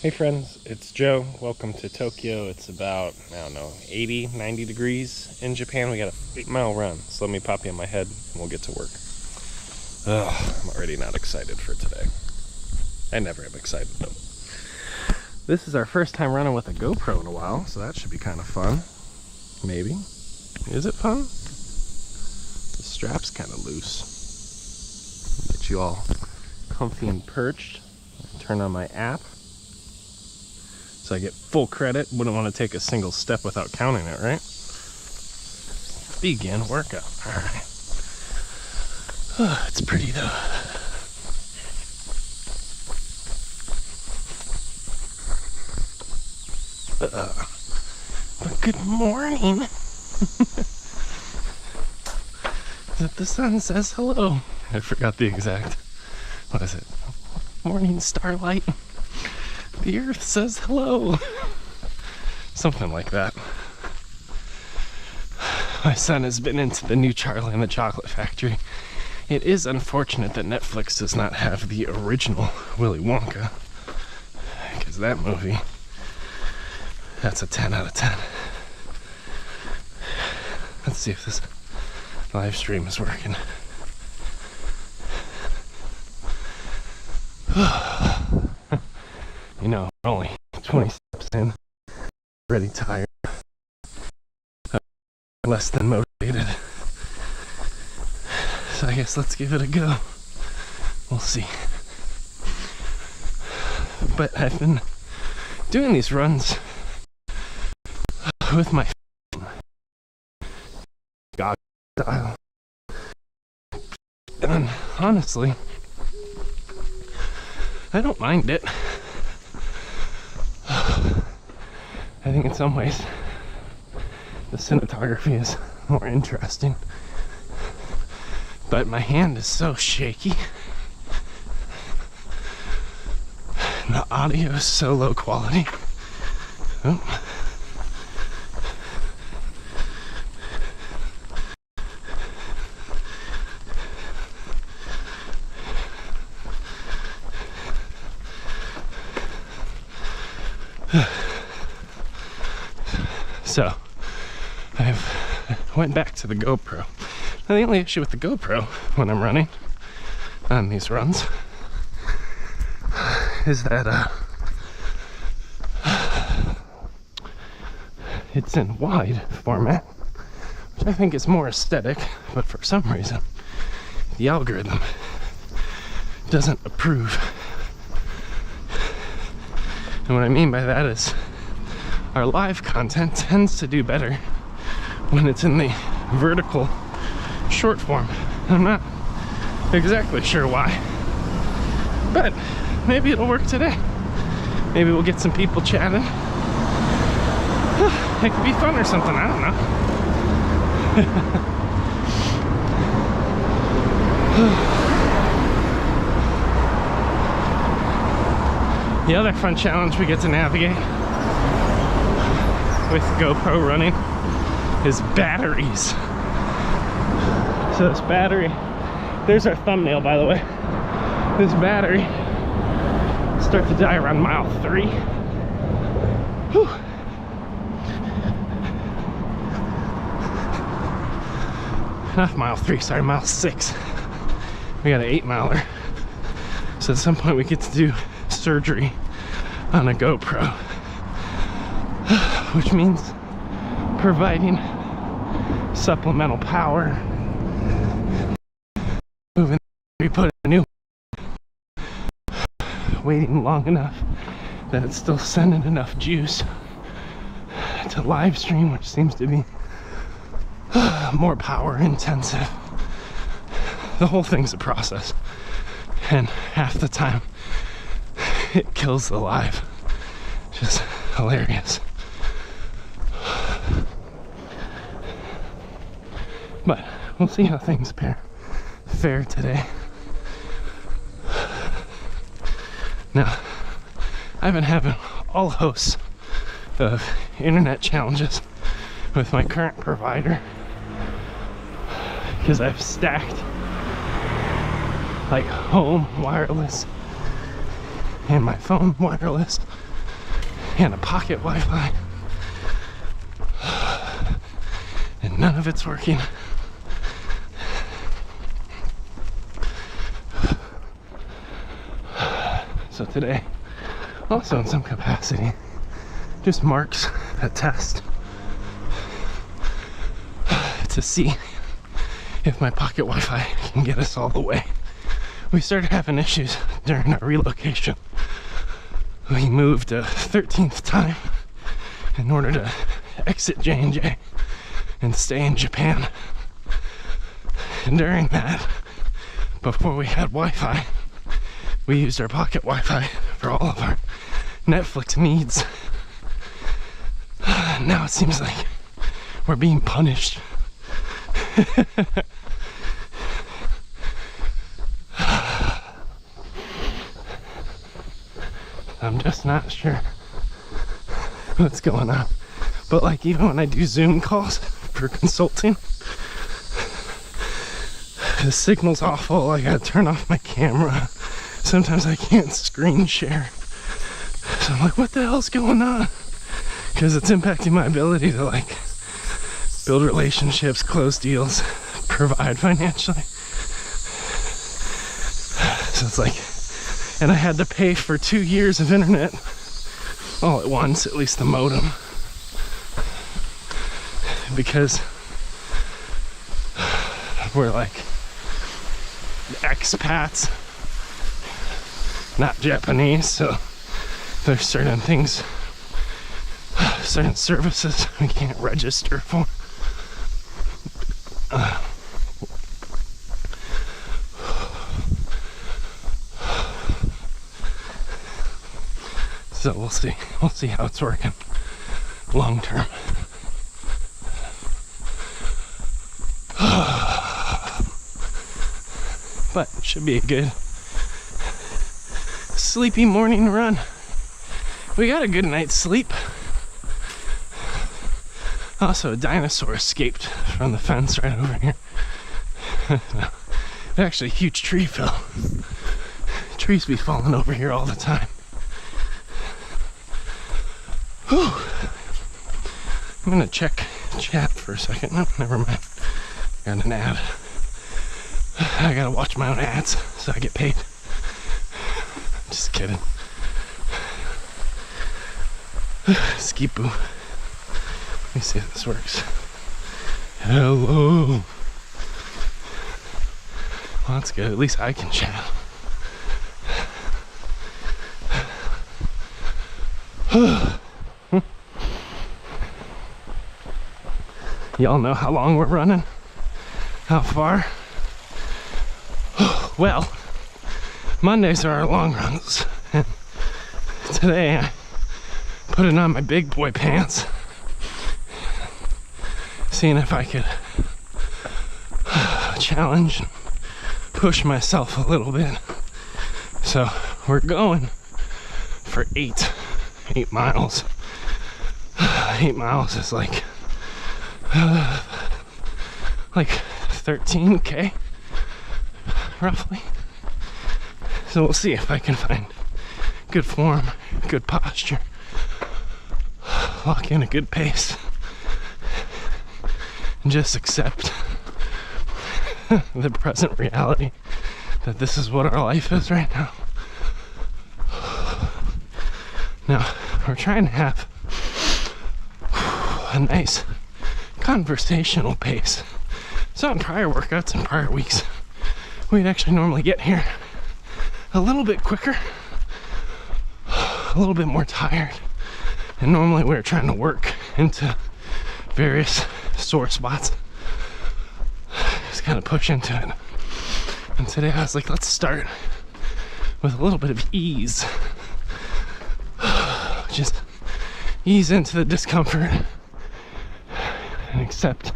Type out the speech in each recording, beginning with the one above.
Hey friends, it's Joe. Welcome to Tokyo. It's about, 80, 90 degrees in Japan. We got a 8-mile run. So let me pop you on my head and we'll get to work. I'm already not excited for today. I never am excited though. This is our first time running with a GoPro in a while, so that should be kind of fun. Maybe. Is it fun? The strap's kind of loose. Get you all comfy and perched. Turn on my app so I get full credit. Wouldn't want to take a single step without counting it, right? Begin workout. Alright. It's pretty though. But good morning. That the sun says hello. I forgot the exact, what is it? Morning starlight. The earth says hello. Something like that. My son has been into the new Charlie and the Chocolate Factory. It is unfortunate that Netflix does not have the original Willy Wonka, because that movie, that's a 10 out of 10. Let's see if this live stream is working. You know, we're only 20 steps in, already tired, less than motivated. So I guess let's give it a go. We'll see. But I've been doing these runs with my God style. And honestly, I don't mind it. I think in some ways the cinematography is more interesting, but my hand is so shaky. The audio is so low quality. Oh. So, I've went back to the GoPro. Now, the only issue with the GoPro when I'm running on these runs is that it's in wide format, which I think is more aesthetic, but for some reason the algorithm doesn't approve. And what I mean by that is our live content tends to do better when it's in the vertical short form. I'm not exactly sure why, but maybe it'll work today. Maybe we'll get some people chatting. It could be fun or something, I don't know. The other fun challenge we get to navigate with GoPro running is batteries. So this battery, there's our thumbnail by the way. This battery starts to die around mile 3. Whew. Not mile 3, sorry, mile 6. We got an 8-miler. So at some point we get to do surgery on a GoPro, which means providing supplemental power. Moving, we put a new, waiting long enough that it's still sending enough juice to live stream, which seems to be more power intensive. The whole thing's a process, and half the time it kills the live. Just hilarious. But we'll see how things fare today. Now, I've been having all hosts of internet challenges with my current provider because I've stacked like home wireless and my phone wireless and a pocket Wi-Fi, and none of it's working. So today, also in some capacity, just marks a test to see if my pocket Wi-Fi can get us all the way. We started having issues during our relocation. We moved a 13th time in order to exit J&J and stay in Japan. And during that, before we had Wi-Fi, we used our pocket Wi-Fi for all of our Netflix needs. Now it seems like we're being punished. I'm just not sure what's going on. But like, even when I do Zoom calls for consulting, the signal's awful. I gotta turn off my camera. Sometimes I can't screen share. So I'm like, what the hell's going on? Because it's impacting my ability to like build relationships, close deals, provide financially. So it's like, and I had to pay for 2 years of internet all at once, at least the modem, because we're like expats, not Japanese, so there's certain things, certain services we can't register for. So we'll see how it's working long term. But it should be a good sleepy morning run. We got a good night's sleep. Also, a dinosaur escaped from the fence right over here. Actually, a huge tree fell. Trees be falling over here all the time. Whew. I'm gonna check chat for a second. No, never mind. Got an ad. I gotta watch my own ads so I get paid. Just kidding. Ski boo. Let me see if this works. Hello. Well, that's good. At least I can chat. Y'all know how long we're running? How far? Well, Mondays are our long runs. And today I put it on my big boy pants, seeing if I could challenge and push myself a little bit. So we're going for 8 miles. 8 miles is like 13K roughly. So we'll see if I can find good form, good posture, lock in a good pace, and just accept the present reality that this is what our life is right now. Now, we're trying to have a nice conversational pace. So in prior workouts and prior weeks, we'd actually normally get here a little bit quicker, a little bit more tired, and normally we're trying to work into various sore spots. Just kind of push into it. And today I was like, let's start with a little bit of ease. Just ease into the discomfort and accept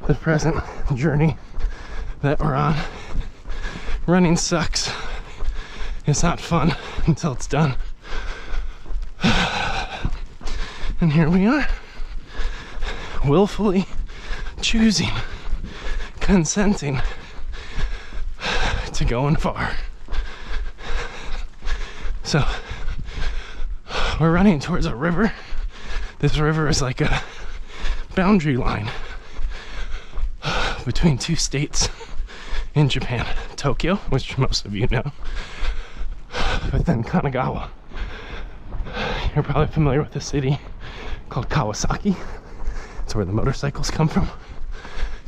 the present journey that we're on. Running sucks. It's not fun until it's done. And here we are, willfully choosing, consenting to going far. So we're running towards a river. This river is like a boundary line between two states in Japan. Tokyo, which most of you know, but then Kanagawa. You're probably familiar with a city called Kawasaki. It's where the motorcycles come from.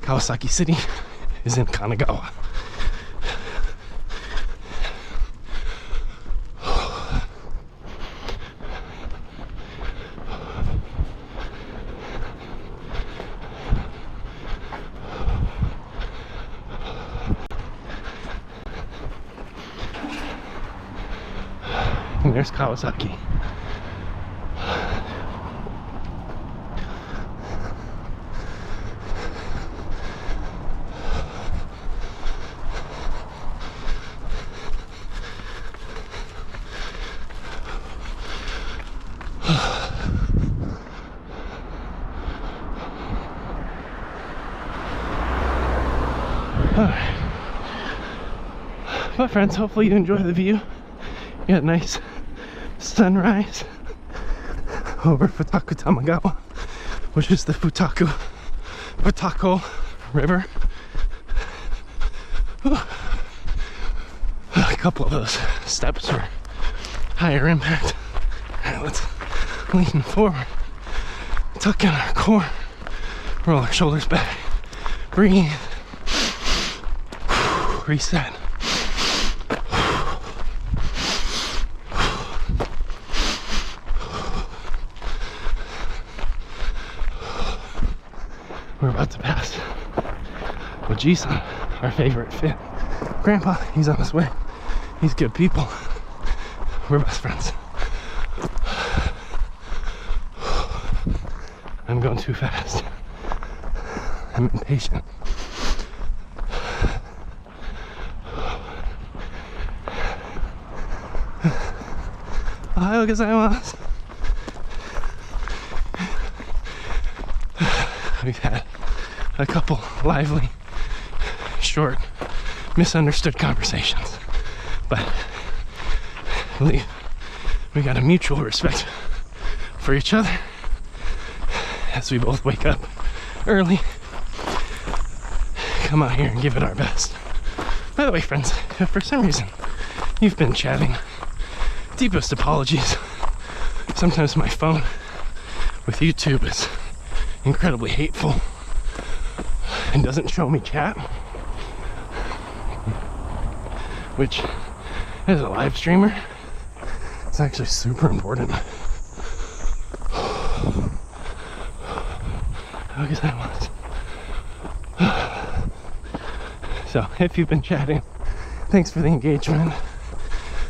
Kawasaki City is in Kanagawa. And there's Kawasaki. Well, friends, hopefully you enjoy the view. You got a nice sunrise over Futaku Tamagawa, which is the Futako River. A couple of those steps were higher impact. Alright, let's lean forward, tuck in our core, roll our shoulders back, breathe, reset. We're about to pass Oji-san, our favorite fit. Grandpa, he's on his way. He's good people. We're best friends. I'm going too fast. I'm impatient. Ohayou gozaimasu. We've had a couple lively, short, misunderstood conversations, but I believe we got a mutual respect for each other as we both wake up early, come out here and give it our best. By the way, friends, if for some reason you've been chatting, deepest apologies. Sometimes my phone with YouTube is incredibly hateful and doesn't show me chat, which, as a live streamer, it's actually super important. How guess that was. So, if you've been chatting, thanks for the engagement.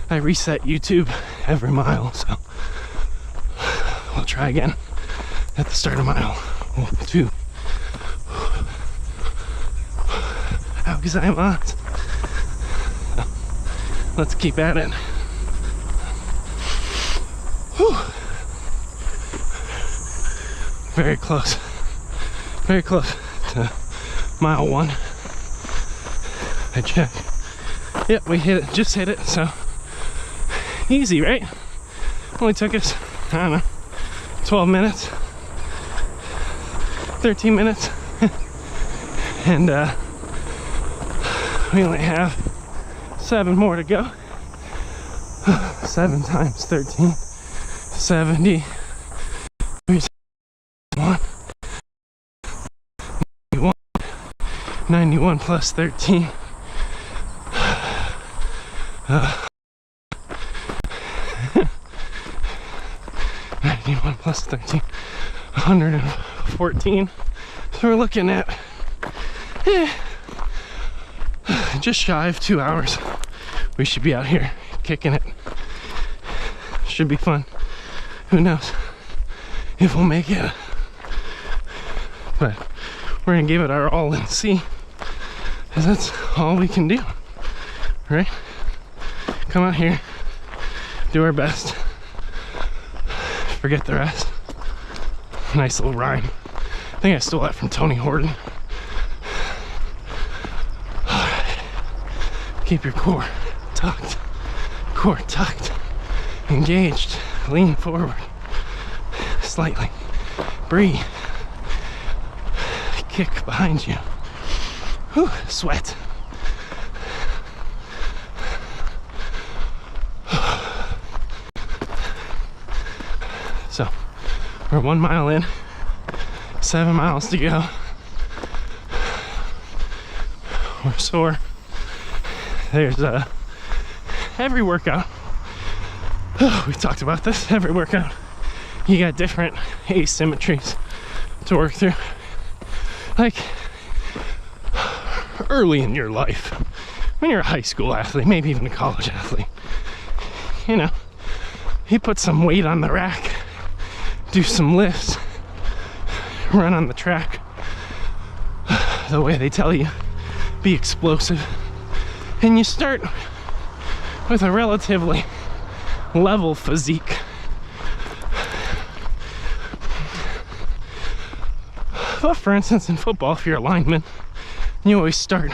I reset YouTube every mile, so we'll try again at the start of mile 2. How gozaimasu. Let's keep at it. Whew. Very close to mile 1. I checked. Yep, we hit it, just hit it, so easy, right? Only took us, I don't know, 12 minutes, 13 minutes, and we only have 7 more to go. 7 times 13, 70, 91 plus 13. 91 plus 13, 114. So we're looking at just shy of 2 hours. We should be out here kicking it. Should be fun. Who knows if we'll make it, but we're gonna give it our all and see, because that's all we can do, right? Come out here, do our best, forget the rest. Nice little rhyme. I think I stole that from Tony Horton. Keep your core tucked, engaged. Lean forward slightly. Breathe. Kick behind you. Whew, sweat. So, we're 1 mile in, 7 miles to go. We're sore. There's every workout. We talked about this. Every workout, you got different asymmetries to work through. Like early in your life, when you're a high school athlete, maybe even a college athlete, you know, you put some weight on the rack, do some lifts, run on the track the way they tell you, be explosive, and you start with a relatively level physique. But for instance, in football, if you're a lineman, you always start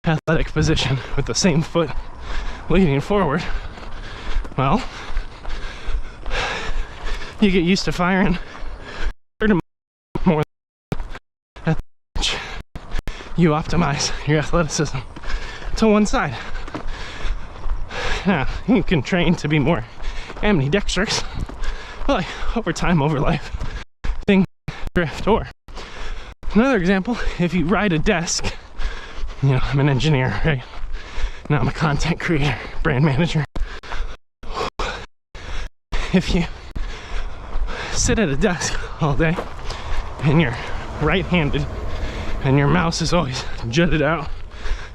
athletic position with the same foot leading forward. Well, you get used to firing more at which you optimize your athleticism to one side. Now, you can train to be more ambidextrous, but like over time, over life, things drift. Or another example, if you ride a desk, you know, I'm an engineer, right? Now I'm a content creator, brand manager. If you sit at a desk all day and you're right-handed and your mouse is always jutted out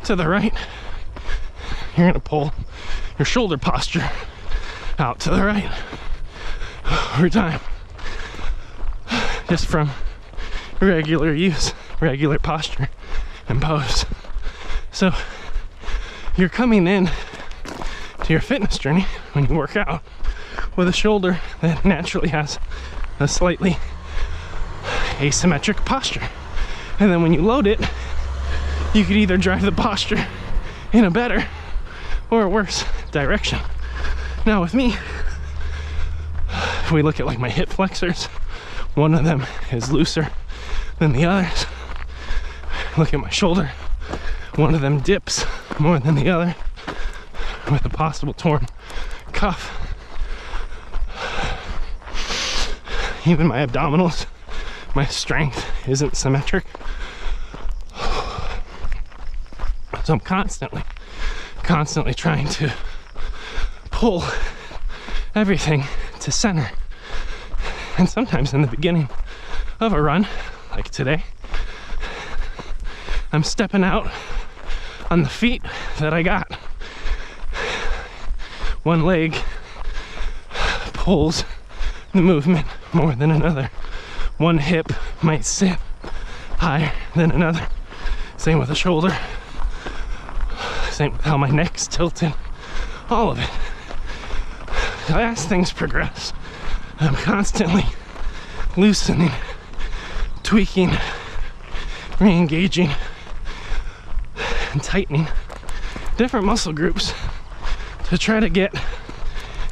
to the right, you're gonna pull your shoulder posture out to the right over time, just from regular use, regular posture and pose. So you're coming in to your fitness journey when you work out with a shoulder that naturally has a slightly asymmetric posture. And then when you load it, you could either drive the posture in a better or a worse direction. Now with me, if we look at like my hip flexors, one of them is looser than the others. Look at my shoulder, one of them dips more than the other with a possible torn cuff. Even my abdominals, my strength isn't symmetric. So I'm constantly trying to pull everything to center. And sometimes in the beginning of a run, like today, I'm stepping out on the feet that I got. One leg pulls the movement more than another. One hip might sit higher than another. Same with the shoulder. Same with how my neck's tilted. All of it. As things progress, I'm constantly loosening, tweaking, re-engaging, and tightening different muscle groups to try to get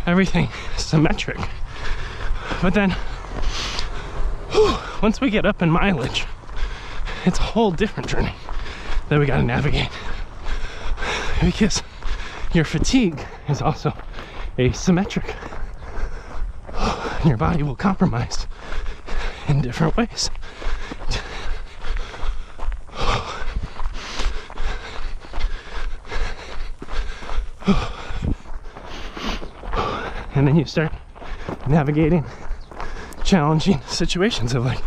everything symmetric. But then, once we get up in mileage, it's a whole different journey that we gotta navigate. Because your fatigue is also asymmetric. Your body will compromise in different ways. And then you start navigating challenging situations of like,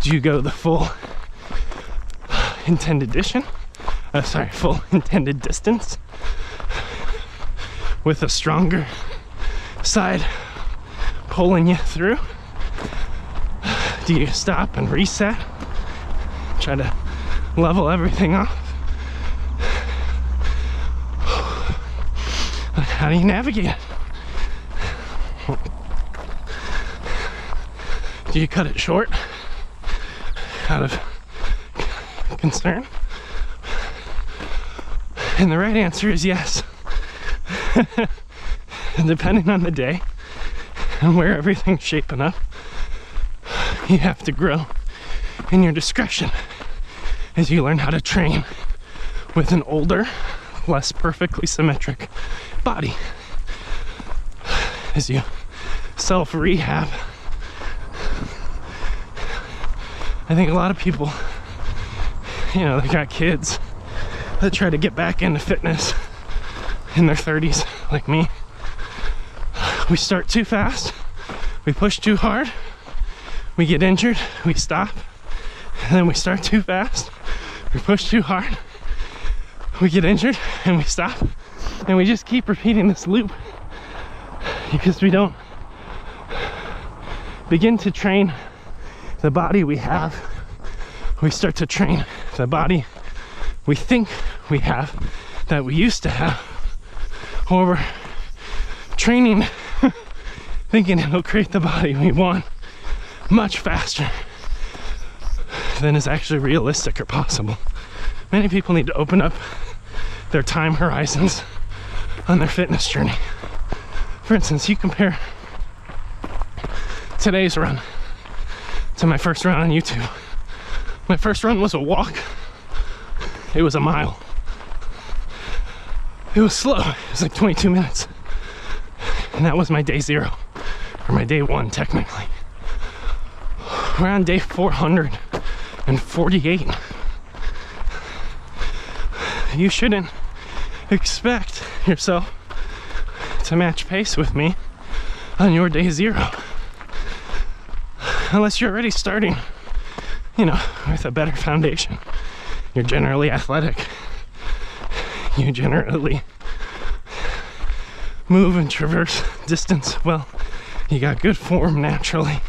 do you go the full intended distance with a stronger side pulling you through? Do you stop and reset, try to level everything off? How do you navigate it? Do you cut it short out of concern? And the right answer is yes. And depending on the day and where everything's shaping up, you have to grow in your discretion as you learn how to train with an older, less perfectly symmetric body. As you self-rehab. I think a lot of people, you know, they got kids that try to get back into fitness in their 30s, like me. We start too fast, we push too hard, we get injured, we stop, and then we start too fast, we push too hard, we get injured, and we stop, and we just keep repeating this loop because we don't begin to train the body we have. We start to train the body we think we have, that we used to have, or we're training thinking it'll create the body we want much faster than is actually realistic or possible. Many people need to open up their time horizons on their fitness journey. For instance, you compare today's run to my first run on YouTube. My first run was a walk. It was a mile. It was slow. It was like 22 minutes. And that was my day 0, or my day 1 technically. We're on day 448. You shouldn't expect yourself to match pace with me on your day 0. Unless you're already starting, you know, with a better foundation. You're generally athletic. You generally move and traverse distance well. You got good form naturally.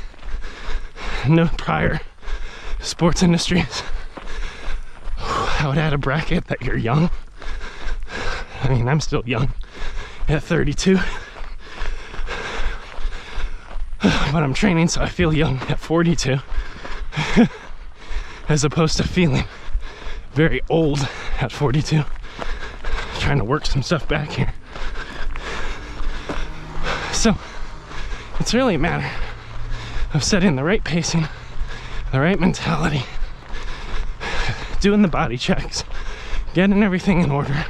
No prior sports industries. I would add a bracket that you're young. I mean, I'm still young at 32. But I'm training so I feel young at 42. As opposed to feeling very old at 42. Trying to work some stuff back here. So, it's really a matter of setting the right pacing, the right mentality, doing the body checks, getting everything in order,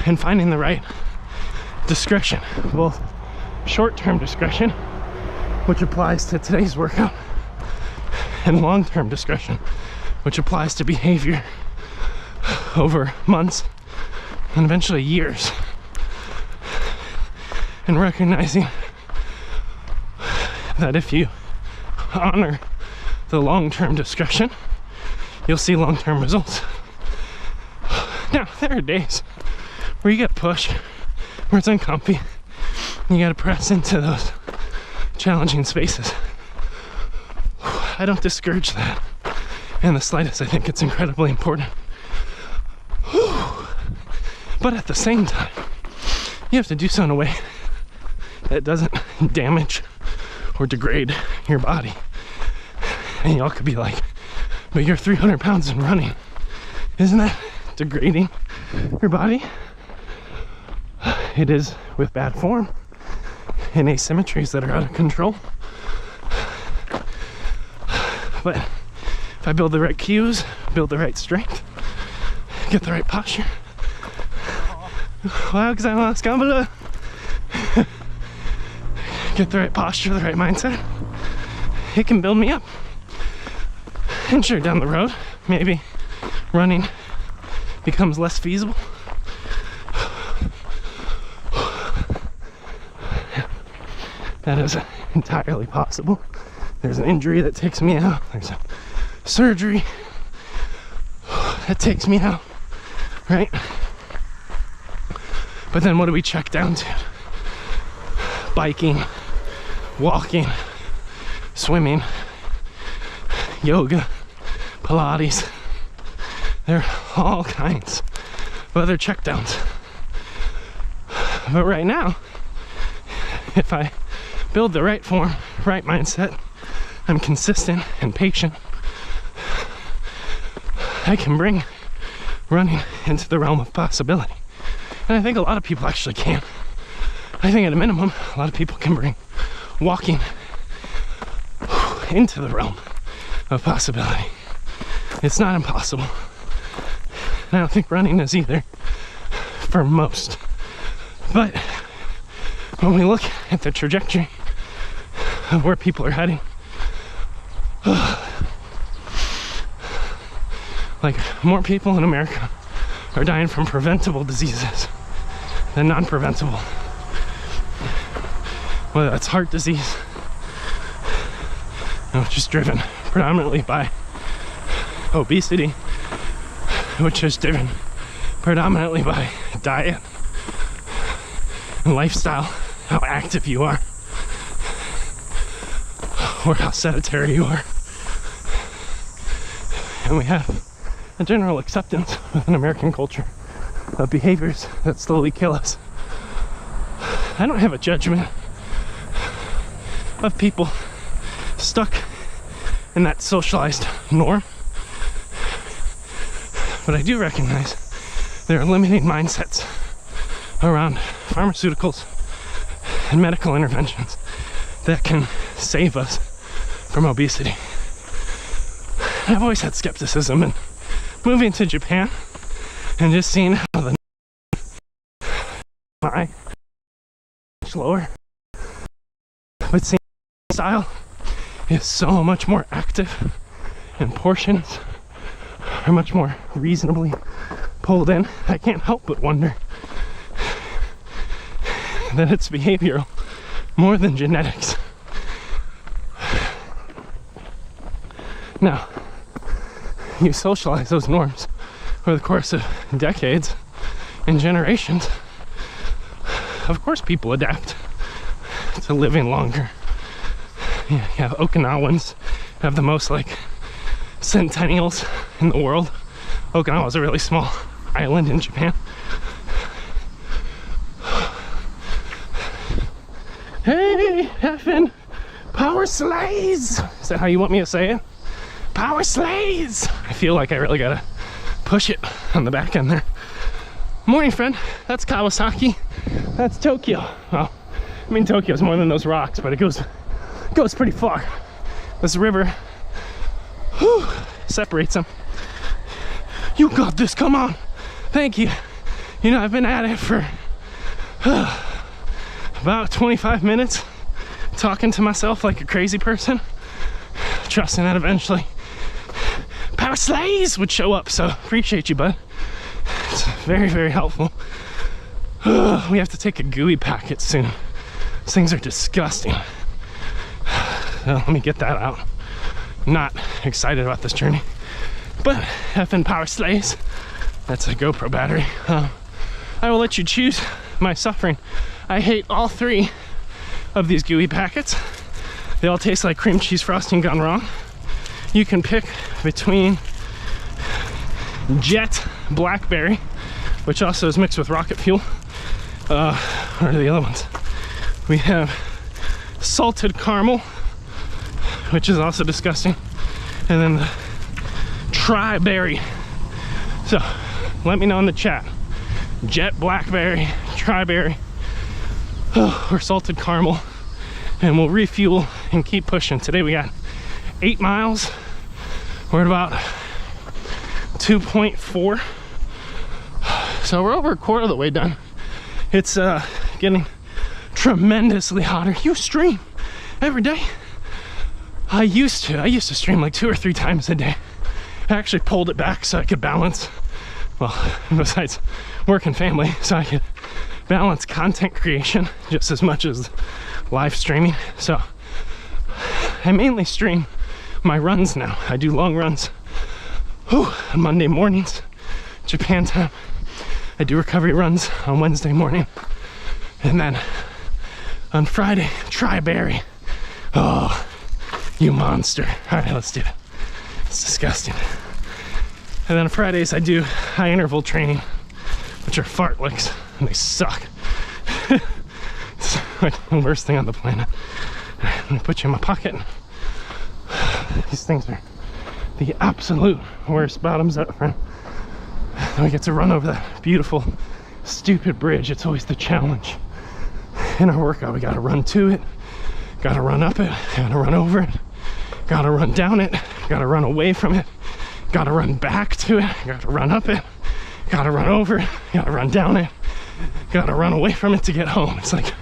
and finding the right discretion, both short-term discretion, which applies to today's workout, and long-term discretion, which applies to behavior over months and eventually years. And recognizing that if you honor the long-term discretion, you'll see long-term results. Now, there are days where you gotta push, where it's uncomfy, and you gotta press into those challenging spaces. I don't discourage that in the slightest. I think it's incredibly important. But at the same time, you have to do so in a way that doesn't damage or degrade your body. And y'all could be like, but you're 300 pounds and running. Isn't that degrading your body? It is with bad form and asymmetries that are out of control. But if I build the right cues, build the right strength, get the right posture, get the right posture, the right mindset, it can build me up. And sure, down the road, maybe running becomes less feasible. That is entirely possible. There's an injury that takes me out. There's a surgery that takes me out, right? But then what do we check down to? Biking, walking, swimming, yoga, Pilates. There are all kinds of other check downs. But right now, if I build the right form, right mindset, I'm consistent and patient, I can bring running into the realm of possibility. And I think a lot of people actually can. I think at a minimum, a lot of people can bring walking into the realm of possibility. It's not impossible. And I don't think running is either for most. But when we look at the trajectory of where people are heading, like more people in America are dying from preventable diseases than non-preventable. Whether that's heart disease, which is driven predominantly by obesity, which is driven predominantly by diet and lifestyle, how active you are, or how sedentary you are. And we have a general acceptance within American culture of behaviors that slowly kill us. I don't have a judgment of people stuck in that socialized norm, but I do recognize there are limiting mindsets around pharmaceuticals and medical interventions that can save us from obesity. I've always had skepticism, and moving to Japan and just seeing how the much lower, but seeing the style is so much more active, and portions are much more reasonably pulled in. I can't help but wonder that it's behavioral more than genetics. Now, you socialize those norms over the course of decades and generations. Of course people adapt to living longer. You have Okinawans have the most like centennials in the world. Okinawa is a really small island in Japan. Hey, effing power slays! Is that how you want me to say it? Power slays! I feel like I really gotta push it on the back end there. Morning, friend. That's Kawasaki. That's Tokyo. Well, I mean, Tokyo's more than those rocks, but it goes pretty far. This river separates them. You got this, come on. Thank you. You know, I've been at it for about 25 minutes, talking to myself like a crazy person, trusting that eventually Power Slays would show up. So appreciate you, bud. It's very, very helpful. We have to take a gooey packet soon. These things are disgusting. Let me get that out. Not excited about this journey, but effing Power Slays. That's a GoPro battery. I will let you choose my suffering. I hate all three of these gooey packets. They all taste like cream cheese frosting gone wrong. You can pick between Jet Blackberry, which also is mixed with rocket fuel. What are the other ones? We have salted caramel, which is also disgusting, and then the tri-berry. So let me know in the chat. Jet Blackberry, tri-berry, or salted caramel, and we'll refuel and keep pushing. Today we got 8 miles. We're at about 2.4, so we're over a quarter of the way done. It's getting tremendously hotter. You stream every day? I used to stream like 2 or 3 times a day. I actually pulled it back so I could balance, well, besides work and family, so I could balance content creation just as much as live streaming. So I mainly stream my runs now. I do long runs on Monday mornings, Japan time. I do recovery runs on Wednesday morning, and then on Friday, tri-berry. Oh, you monster. All right, let's do it. It's disgusting. And then on Fridays I do high interval training, which are fartleks, and they suck. It's like the worst thing on the planet. All right, let me put you in my pocket. These things are the absolute worst. Bottoms up, friend. Then we get to run over that beautiful, stupid bridge. It's always the challenge. in our workout. We gotta run to it, gotta run up it, gotta run over it, gotta run down it, gotta run away from it, gotta run back to it, gotta run up it, gotta run over it, gotta run down it, gotta run away from it to get home. It's like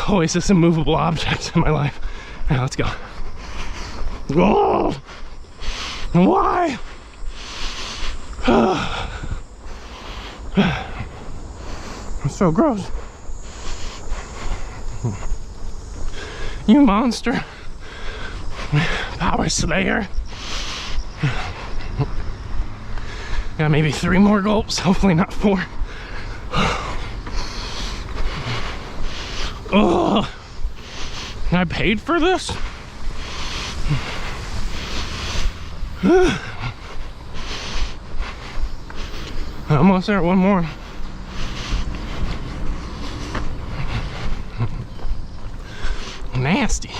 always this immovable object in my life. All right, let's go. Oh, why? It's so gross. You monster. Power Slayer. Got maybe 3 more gulps, hopefully not 4. Oh, I paid for this? Almost there, 1 more. Nasty.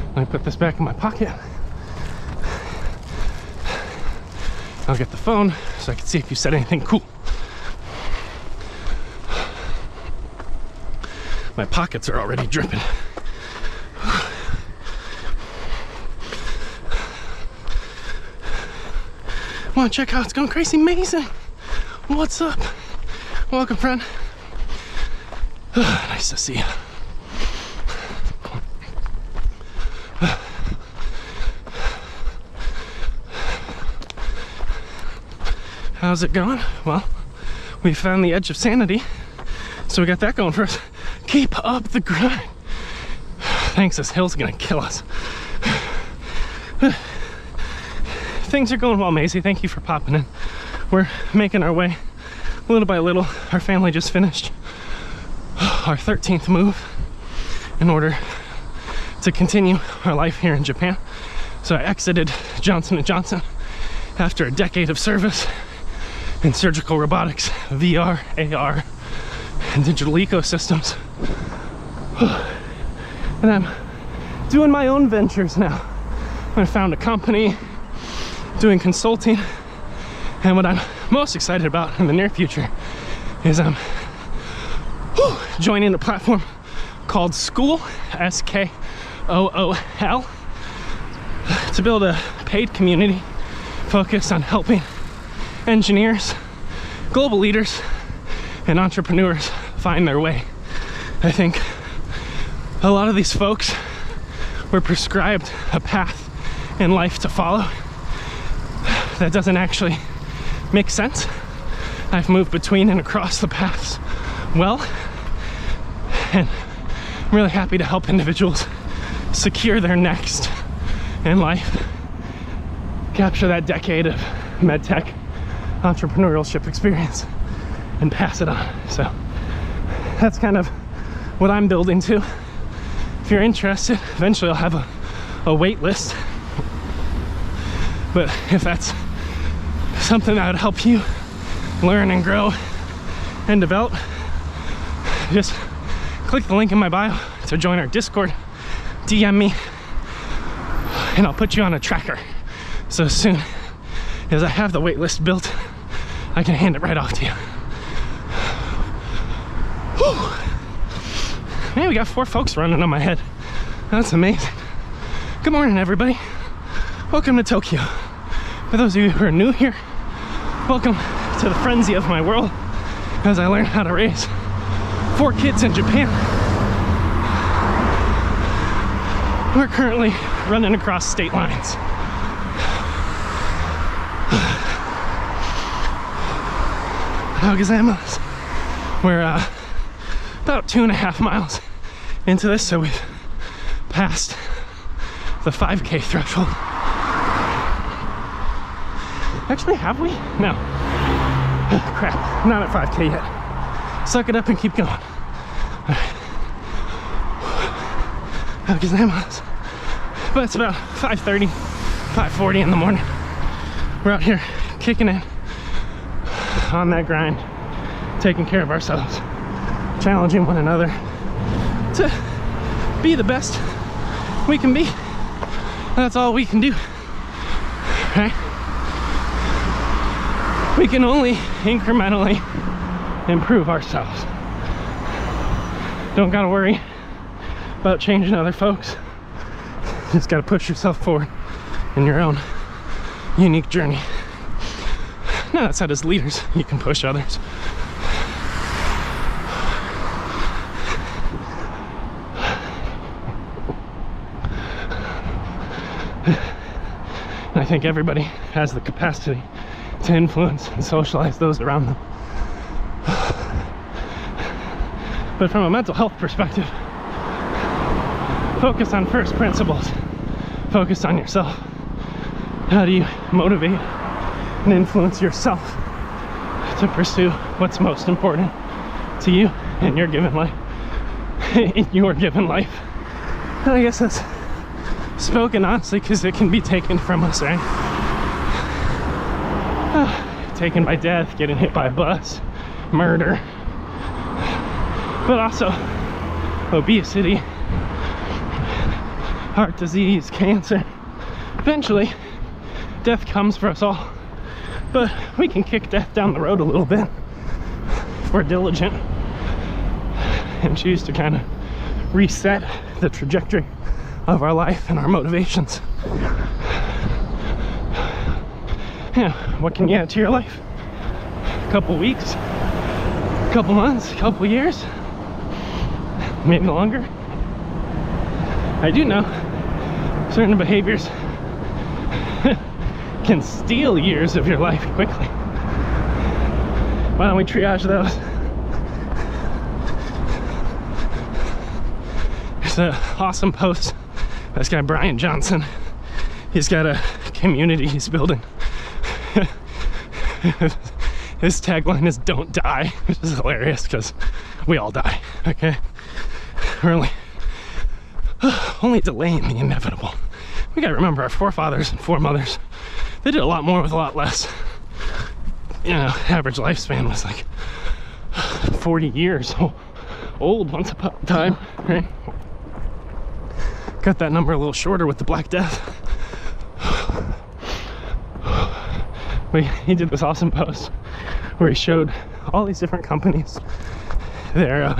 Let me put this back in my pocket. I'll get the phone so I can see if you said anything cool. My pockets are already dripping. Wanna check how it's going? Crazy amazing. What's up? Welcome, friend. Nice to see you. How's it going? Well, we found the edge of sanity, so we got that going for us. Keep up the grind. Thanks, this hill's gonna kill us. Things are going well, Maisie. Thank you for popping in. We're making our way little by little. Our family just finished our 13th move in order to continue our life here in Japan. So I exited Johnson & Johnson after a decade of service in surgical robotics, VR, AR, and digital ecosystems. And I'm doing my own ventures now. I found a company doing consulting, and what I'm most excited about in the near future is I'm joining a platform called Skool, S-K-O-O-L, to build a paid community focused on helping engineers, global leaders, and entrepreneurs find their way. I think a lot of these folks were prescribed a path in life to follow that doesn't actually make sense. I've moved between and across the paths well, and I'm really happy to help individuals secure their next in life, capture that decade of medtech entrepreneurship experience, and pass it on. So that's kind of what I'm building to. If you're interested, eventually I'll have a wait list. But if that's something that would help you learn and grow and develop, just click the link in my bio to join our Discord, DM me, and I'll put you on a tracker. So as soon as I have the wait list built, I can hand it right off to you. Whew. Man, we got 4 folks running on my head. That's amazing. Good morning, everybody. Welcome to Tokyo. For those of you who are new here, welcome to the frenzy of my world as I learn how to raise 4 kids in Japan. We're currently running across state lines. We're about 2.5 miles into this, so we've passed the 5K threshold. Actually, have we? No. Crap, not at 5K yet. Suck it up and keep going. But it's about 5:30, 5:40 in the morning. We're out here kicking it on that grind, taking care of ourselves, challenging one another to be the best we can be. That's all we can do, right? we can only incrementally improve ourselves. Don't gotta worry about changing other folks. Just gotta push yourself forward in your own unique journey. Now that said, as leaders, you can push others. And I think everybody has the capacity to influence and socialize those around them. But from a mental health perspective, focus on first principles. Focus on yourself. How do you motivate and influence yourself to pursue what's most important to you in your given life? In your given life. And I guess that's spoken honestly, because it can be taken from us, right? Taken by death, getting hit by a bus, murder, but also obesity, heart disease, cancer. Eventually, death comes for us all, but we can kick death down the road a little bit if we're diligent and choose to kind of reset the trajectory of our life and our motivations. Yeah, what can you add to your life? A couple weeks, a couple months, a couple years, maybe longer. I do know certain behaviors can steal years of your life quickly. Why don't we triage those? There's an awesome post by this guy Brian Johnson. He's got a community he's building. His tagline is "Don't die," which is hilarious because we all die, okay? We're only delaying the inevitable. We gotta remember our forefathers and foremothers, they did a lot more with a lot less. You know, average lifespan was like 40 years old once upon a time, right? Cut that number a little shorter with the Black Death. He did this awesome post where he showed all these different companies, their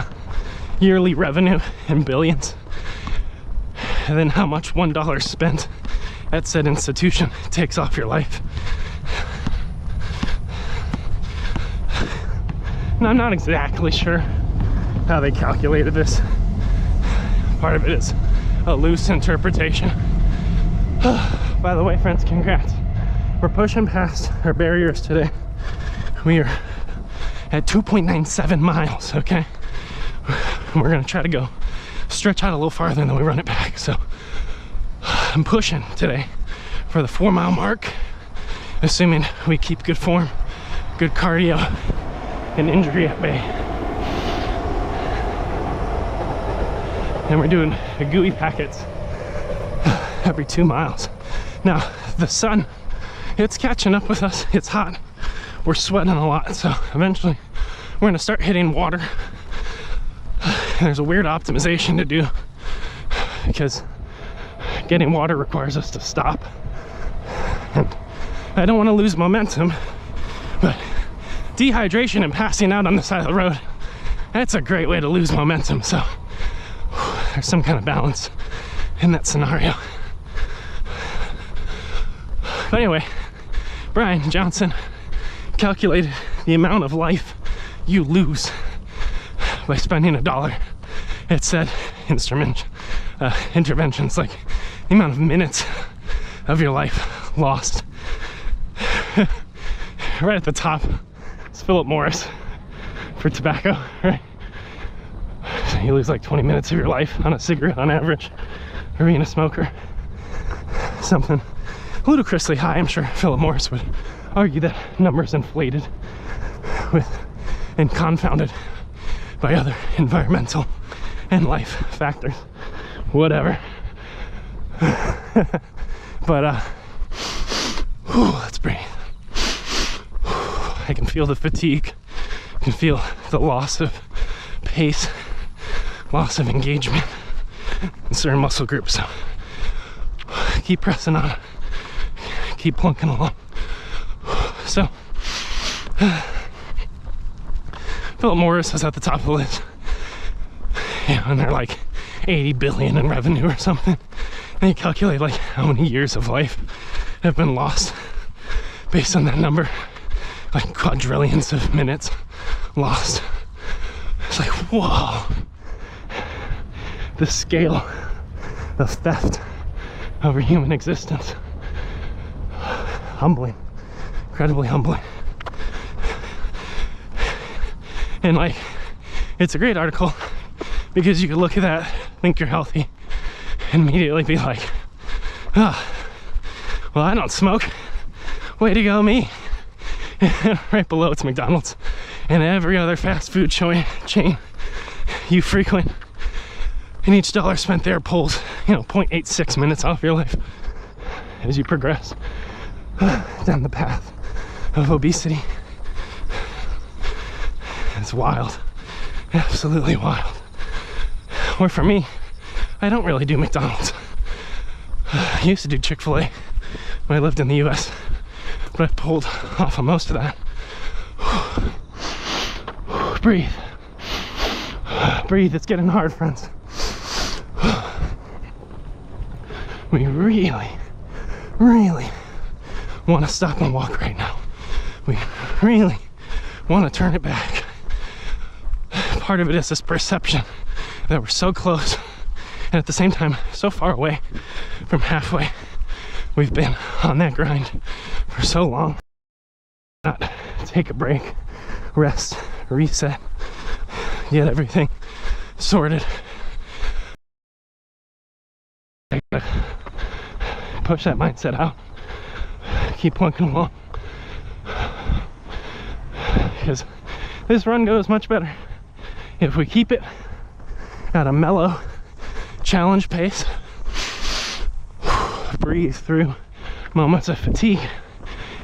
yearly revenue in billions, and then how much $1 spent at said institution takes off your life. Now, I'm not exactly sure how they calculated this. Part of it is a loose interpretation. By the way, friends, congrats. We're pushing past our barriers today. We are at 2.97 miles, okay? We're gonna try to go stretch out a little farther and then we run it back. So I'm pushing today for the 4-mile mark, assuming we keep good form, good cardio, and injury at bay. And we're doing a GUI packets every 2 miles. Now, the sun, it's catching up with us. It's hot. We're sweating a lot. So eventually we're gonna start hitting water. There's a weird optimization to do because getting water requires us to stop. And I don't want to lose momentum, but dehydration and passing out on the side of the road, that's a great way to lose momentum. So there's some kind of balance in that scenario. But anyway, Brian Johnson calculated the amount of life you lose by spending $1 at said interventions, like the amount of minutes of your life lost. Right at the top is Philip Morris for tobacco, right? So you lose like 20 minutes of your life on a cigarette on average for being a smoker. Something ludicrously high. I'm sure Philip Morris would argue that number's inflated with and confounded by other environmental and life factors, whatever. But let's breathe. I can feel the fatigue. I can feel the loss of pace, loss of engagement in certain muscle groups. So keep pressing on, keep plunking along. So Philip Morris is at the top of the list. And they're like 80 billion in revenue or something. And you calculate like how many years of life have been lost based on that number. Like quadrillions of minutes lost. It's like, whoa. The scale of theft over human existence. Humbling. Incredibly humbling. And like, it's a great article because you could look at that, think you're healthy, and immediately be like, oh, well, I don't smoke. Way to go, me. Right below it's McDonald's and every other fast food chain you frequent. And each dollar spent there pulls, 0.86 minutes off your life as you progress down the path of obesity. It's wild. Absolutely wild. Or for me, I don't really do McDonald's. I used to do Chick-fil-A when I lived in the US, but I've pulled off of most of that. Breathe. Breathe, it's getting hard, friends. We really, really want to stop and walk right now. We really want to turn it back. Part of it is this perception that we're so close and at the same time so far away from halfway. We've been on that grind for so long. Not take a break, rest, reset, get everything sorted. Push that mindset out. Keep plunking along. Because this run goes much better if we keep it at a mellow challenge pace. Breathe through moments of fatigue.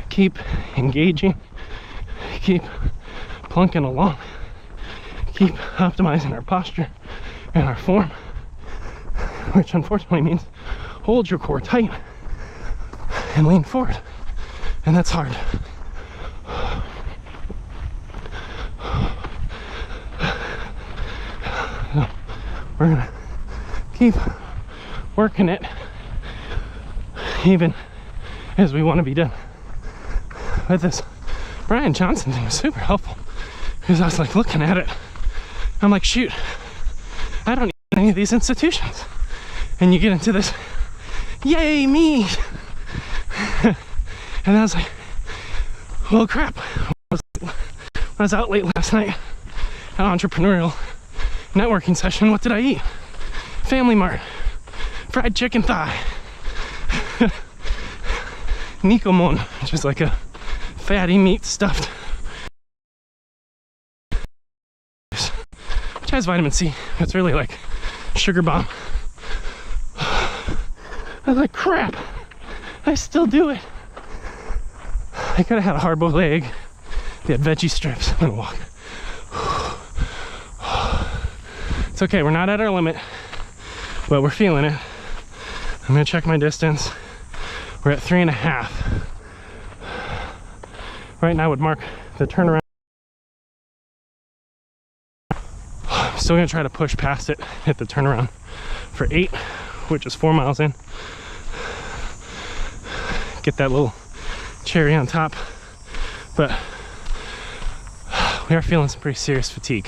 Keep engaging. Keep plunking along. Keep optimizing our posture and our form, which unfortunately means hold your core tight and lean forward. And that's hard. So we're gonna keep working it even as we want to be done. But this Brian Johnson thing was super helpful because I was like looking at it, I'm like, shoot, I don't need any of these institutions. And you get into this, yay me. And I was like, well crap, when I was out late last night at an entrepreneurial networking session, what did I eat? Family Mart, fried chicken thigh, Nikomon, which is like a fatty meat stuffed, which has vitamin C. It's really like sugar bomb. I was like, crap, I still do it. I could have had a hard-boiled egg. They had veggie strips. I'm gonna walk. It's okay, we're not at our limit, but we're feeling it. I'm gonna check my distance. We're at 3.5. Right now would mark the turnaround. I'm still gonna try to push past it, hit the turnaround for 8, which is 4 miles in. Get that little cherry on top, but we are feeling some pretty serious fatigue.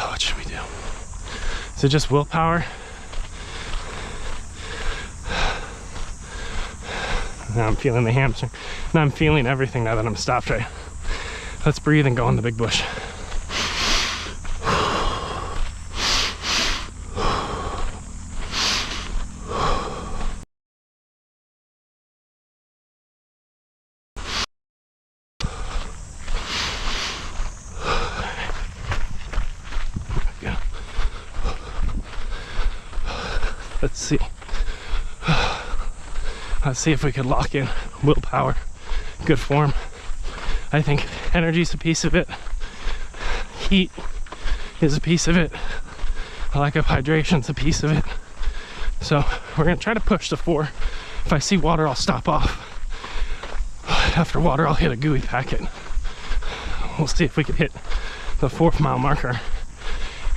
What should we do? Is it just willpower? Now I'm feeling the hamstring. Now I'm feeling everything now that I'm stopped right. Let's breathe and go in the big bush. Let's see. Let's see if we could lock in willpower, good form. I think energy's a piece of it. Heat is a piece of it. A lack of hydration's a piece of it. So we're gonna try to push to 4. If I see water, I'll stop off. After water, I'll hit a gooey packet. We'll see if we can hit the 4th mile marker.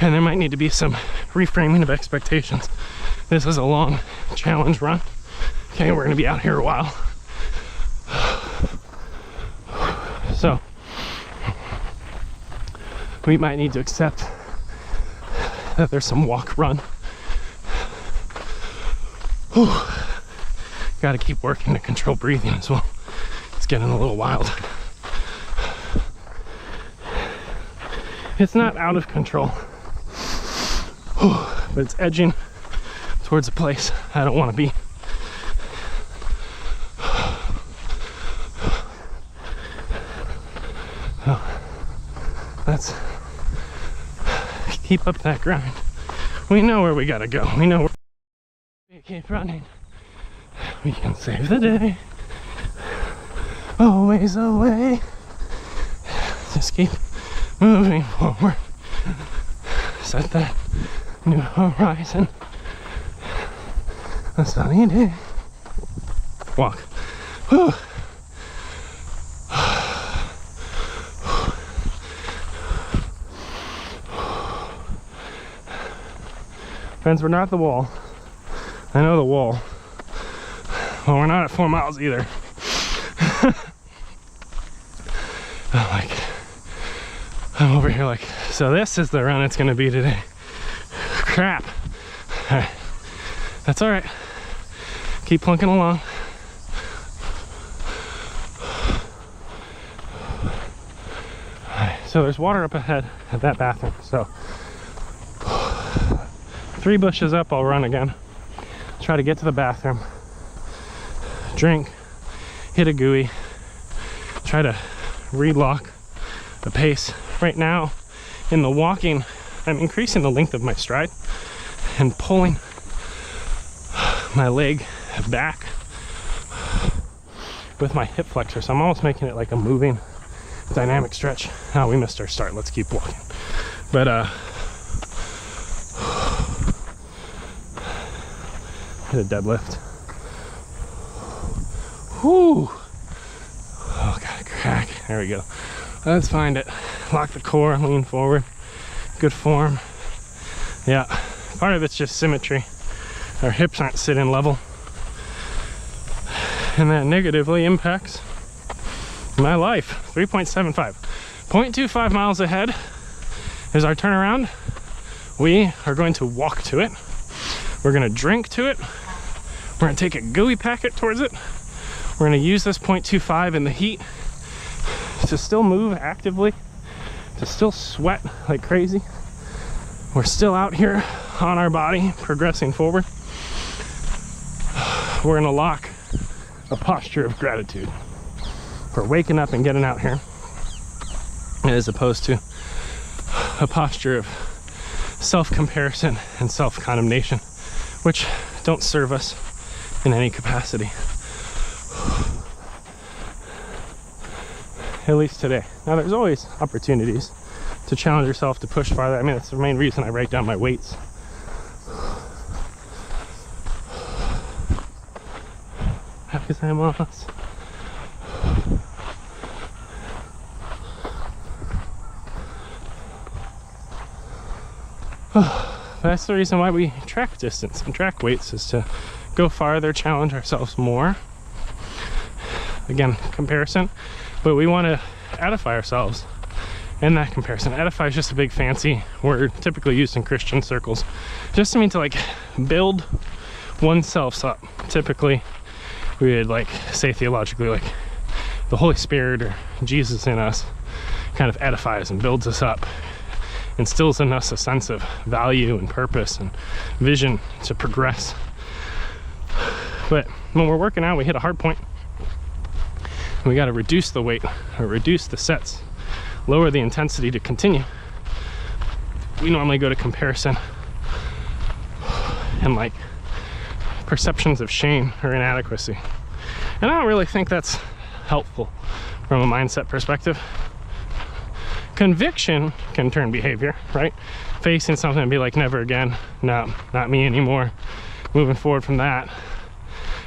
And there might need to be some reframing of expectations. This is a long challenge run. Okay, we're gonna be out here a while. So, we might need to accept that there's some walk run. Whew. Gotta keep working to control breathing as well. It's getting a little wild. It's not out of control, but it's edging towards a place I don't want to be. Oh, let's keep up that grind. We know where we gotta go. We know where we keep running. We can save the day. Always away. Just keep moving forward. Set that new horizon. A sunny day. Walk. Whew. Friends, we're not at the wall. I know the wall. Well, we're not at 4 miles either. I'm over here like, so this is the run it's gonna be today. Crap. All right. That's all right. Keep plunking along. All right. So there's water up ahead at that bathroom. So 3 bushes up, I'll run again. Try to get to the bathroom. Drink. Hit a gooey. Try to relock the pace. Right now, in the walking, I'm increasing the length of my stride and pulling my leg back with my hip flexor. So I'm almost making it like a moving dynamic stretch. Oh, we missed our start. Let's keep walking. But hit a deadlift. Whoo! Oh, got a crack. There we go. Let's find it. Lock the core, lean forward. Good form. Yeah, part of it's just symmetry. Our hips aren't sitting level. And that negatively impacts my life. 3.75. 0.25 miles ahead is our turnaround. We are going to walk to it. We're gonna drink to it. We're gonna take a gooey packet towards it. We're gonna use this 0.25 in the heat to still move actively, to still sweat like crazy. We're still out here on our body, progressing forward. We're gonna lock a posture of gratitude for waking up and getting out here, as opposed to a posture of self-comparison and self-condemnation, which don't serve us in any capacity. At least today. Now there's always opportunities to challenge yourself, to push farther. I mean, that's the main reason I write down my weights. Happy I'm on us. That's the reason why we track distance and track weights, is to go farther, challenge ourselves more. Again, comparison, but we want to edify ourselves in that comparison. Edify is just a big fancy word typically used in Christian circles, just to mean to like build oneself up. Typically we would like say theologically, like the Holy Spirit or Jesus in us kind of edifies and builds us up, instills in us a sense of value and purpose and vision to progress. But when we're working out, we hit a hard point. We got to reduce the weight or reduce the sets, lower the intensity to continue. We normally go to comparison and like perceptions of shame or inadequacy. And I don't really think that's helpful from a mindset perspective. Conviction can turn behavior, right? Facing something and be like, never again, no, not me anymore. Moving forward from that,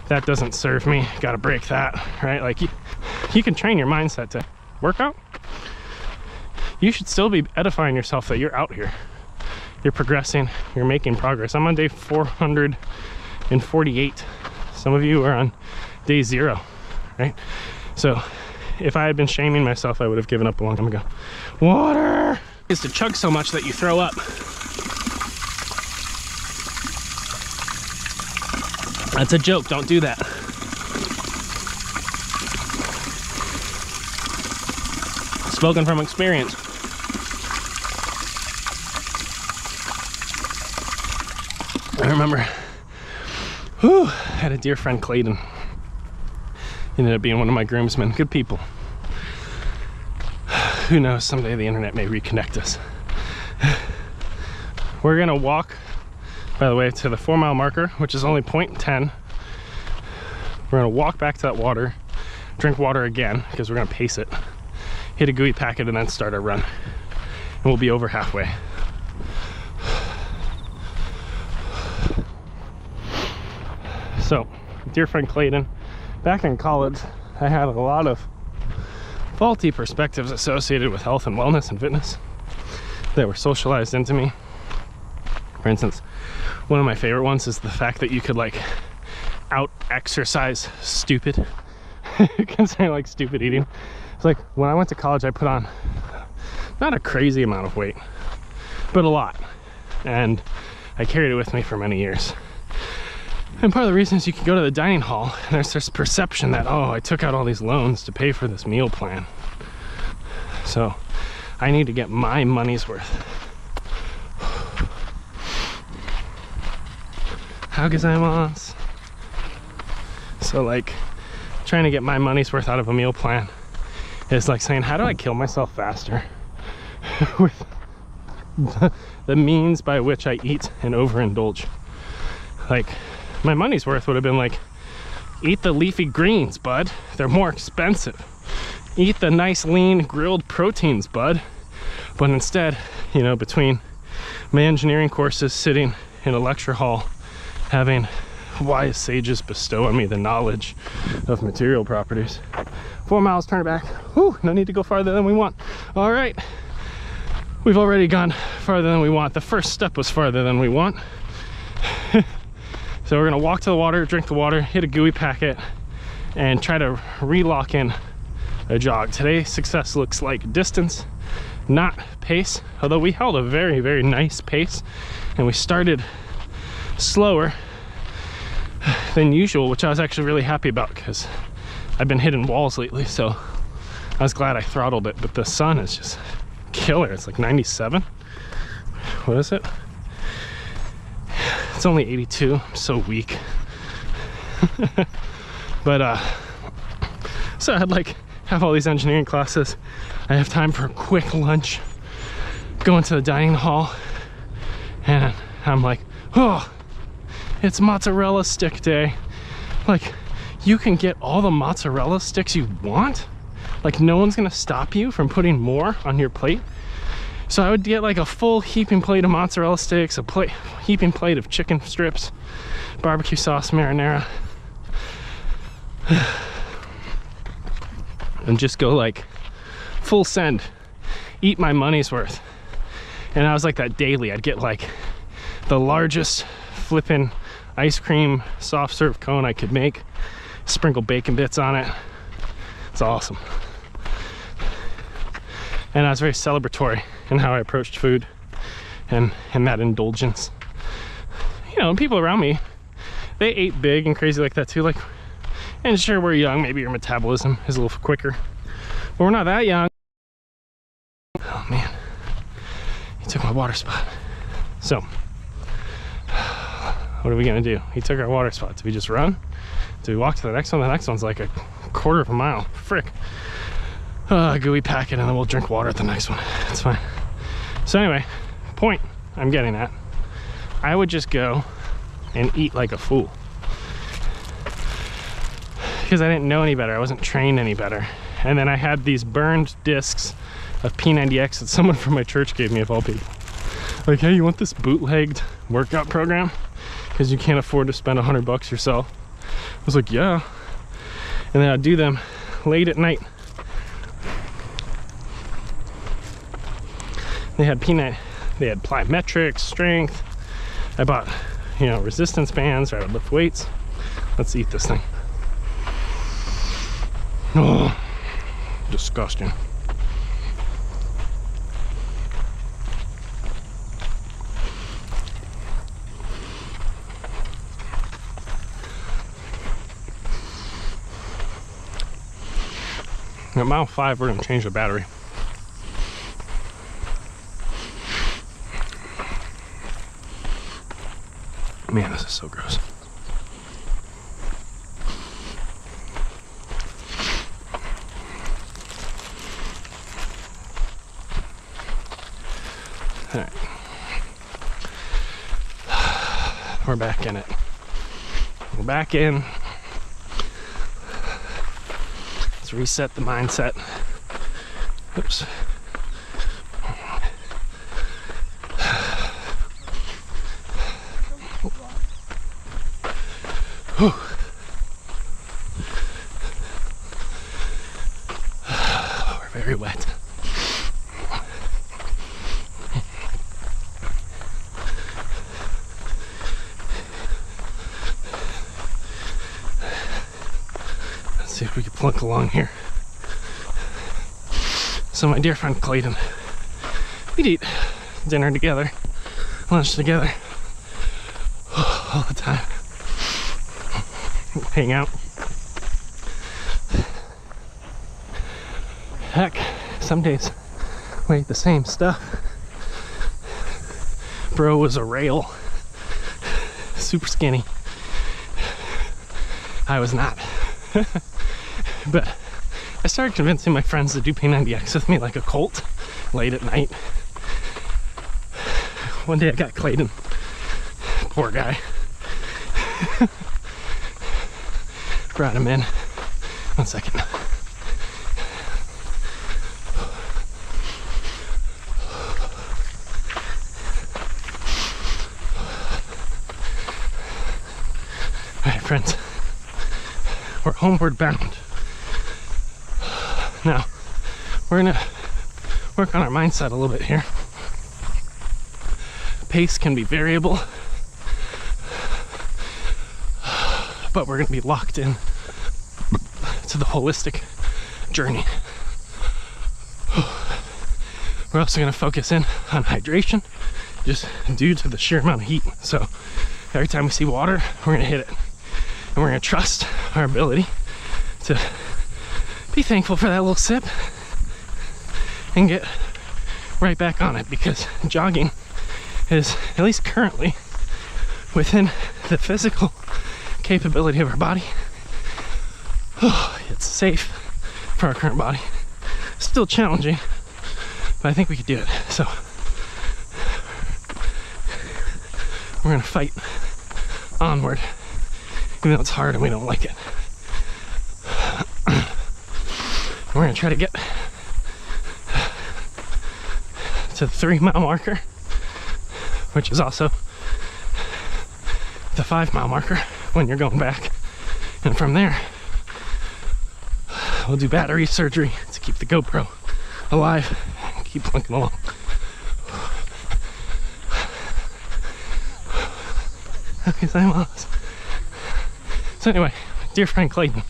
that doesn't serve me, gotta break that, right? Like you can train your mindset to work out. You should still be edifying yourself that you're out here. You're progressing, you're making progress. I'm on day 448. Some of you are on day 0, right? So if I had been shaming myself, I would have given up a long time ago. Water is to chug so much that you throw up. That's a joke, don't do that. Spoken from experience. I remember, I had a dear friend, Clayton. He ended up being one of my groomsmen. Good people. Who knows, someday the internet may reconnect us. We're gonna walk, by the way, to the 4-mile marker, which is only 0.10. We're gonna walk back to that water, drink water again, because we're gonna pace it, hit a gooey packet, and then start our run. And we'll be over halfway. So, dear friend Clayton, back in college, I had a lot of faulty perspectives associated with health and wellness and fitness that were socialized into me. For instance, one of my favorite ones is the fact that you could like out-exercise stupid. Because I like stupid eating. It's like when I went to college, I put on not a crazy amount of weight, but a lot. And I carried it with me for many years. And part of the reason is you can go to the dining hall and there's this perception that, oh, I took out all these loans to pay for this meal plan. So I need to get my money's worth. How gozaimasu. So like trying to get my money's worth out of a meal plan is like saying, how do I kill myself faster with the means by which I eat and overindulge? Like, my money's worth would have been like, eat the leafy greens, bud. They're more expensive. Eat the nice lean grilled proteins, bud. But instead, you know, between my engineering courses, sitting in a lecture hall, having wise sages bestow on me the knowledge of material properties. 4 miles, turn it back. Whew, no need to go farther than we want. All right, we've already gone farther than we want. The first step was farther than we want. So we're gonna walk to the water, drink the water, hit a gooey packet, and try to re-lock in a jog. Today, success looks like distance, not pace, although we held a very, very nice pace, and we started slower than usual, which I was actually really happy about because I've been hitting walls lately, so I was glad I throttled it. But the sun is just killer. It's like 97. What is it? It's only 82. I'm so weak. But so I'd like have all these engineering classes. I have time for a quick lunch, go into the dining hall, and I'm like, oh, it's mozzarella stick day. Like, you can get all the mozzarella sticks you want. Like, no one's gonna stop you from putting more on your plate. So I would get like a full heaping plate of mozzarella sticks, a heaping plate of chicken strips, barbecue sauce, marinara, and just go like full send, eat my money's worth. And I was like that daily. I'd get like the largest flipping ice cream soft serve cone I could make, sprinkle bacon bits on it. It's awesome. And I was very celebratory in how I approached food and that indulgence. You know, and people around me, they ate big and crazy like that too. Like, and sure, we're young, maybe your metabolism is a little quicker, but we're not that young. Oh man, he took my water spot. So, what are we gonna do? He took our water spot. Do we just run? Do we walk to the next one? The next one's like a quarter of a mile. Frick. Gooey packet, and then we'll drink water at the next one. It's fine. So anyway, point I'm getting at, I would just go and eat like a fool because I didn't know any better. I wasn't trained any better. And then I had these burned discs of P90X that someone from my church gave me, of all people. Like, hey, you want this bootlegged workout program because you can't afford to spend $100 yourself? I was like, yeah. And then I'd do them late at night. They had plyometrics, strength. I bought, you know, resistance bands, right? I lift weights. Let's eat this thing. Oh, disgusting. At mile 5, we're gonna change the battery. Man, this is so gross. All right. We're back in it. We're back in. Let's reset the mindset. Oops. Whew. We're very wet. Let's see if we can plunk along here. So my dear friend Clayton, we'd eat dinner together, lunch together, all the time. Hang out. Heck, some days we ate the same stuff. Bro was a rail, super skinny. I was not. But I started convincing my friends to do P90X with me like a cult late at night. One day I got Clayton, poor guy. Brought him in. 1 second. All right, friends. We're homeward bound. Now, we're gonna work on our mindset a little bit here. Pace can be variable, but we're gonna be locked in to the holistic journey. We're also gonna focus in on hydration, just due to the sheer amount of heat. So every time we see water, we're gonna hit it. And we're gonna trust our ability to be thankful for that little sip and get right back on it, because jogging is, at least currently, within the physical capability of our body. It's safe for our current body. Still challenging, but I think we could do it. So we're gonna fight onward, even though it's hard and we don't like it. We're gonna try to get to the 3-mile marker, which is also the 5-mile marker when you're going back. And from there, we'll do battery surgery to keep the GoPro alive and keep plunking along. Okay, so anyway, dear friend Clayton,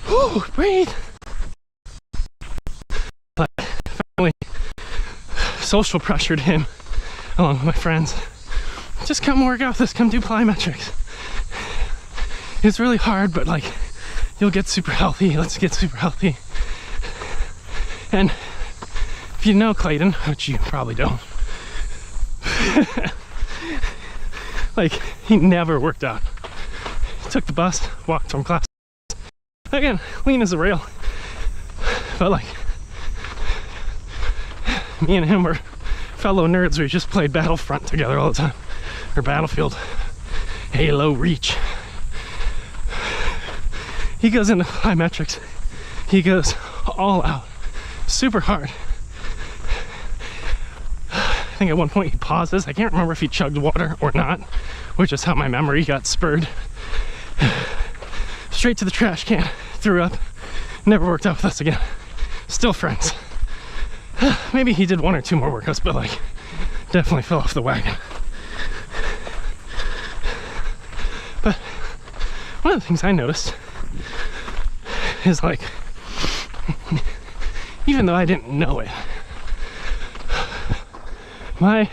whew, breathe. But finally, social pressured him along with my friends. Just come work out with us, come do plyometrics. It's really hard, but like, you'll get super healthy. Let's get super healthy. And if you know Clayton, which you probably don't, like, he never worked out. He took the bus, walked from class. Again, lean as a rail. But like, me and him were fellow nerds. We just played Battlefront together all the time. Or Battlefield. Halo Reach. He goes into plyometrics. He goes all out. Super hard. I think at one point he pauses. I can't remember if he chugged water or not, which is how my memory got spurred. Straight to the trash can. Threw up. Never worked out with us again. Still friends. Maybe he did 1 or 2 more workouts, but like definitely fell off the wagon. But one of the things I noticed is like, even though I didn't know it, my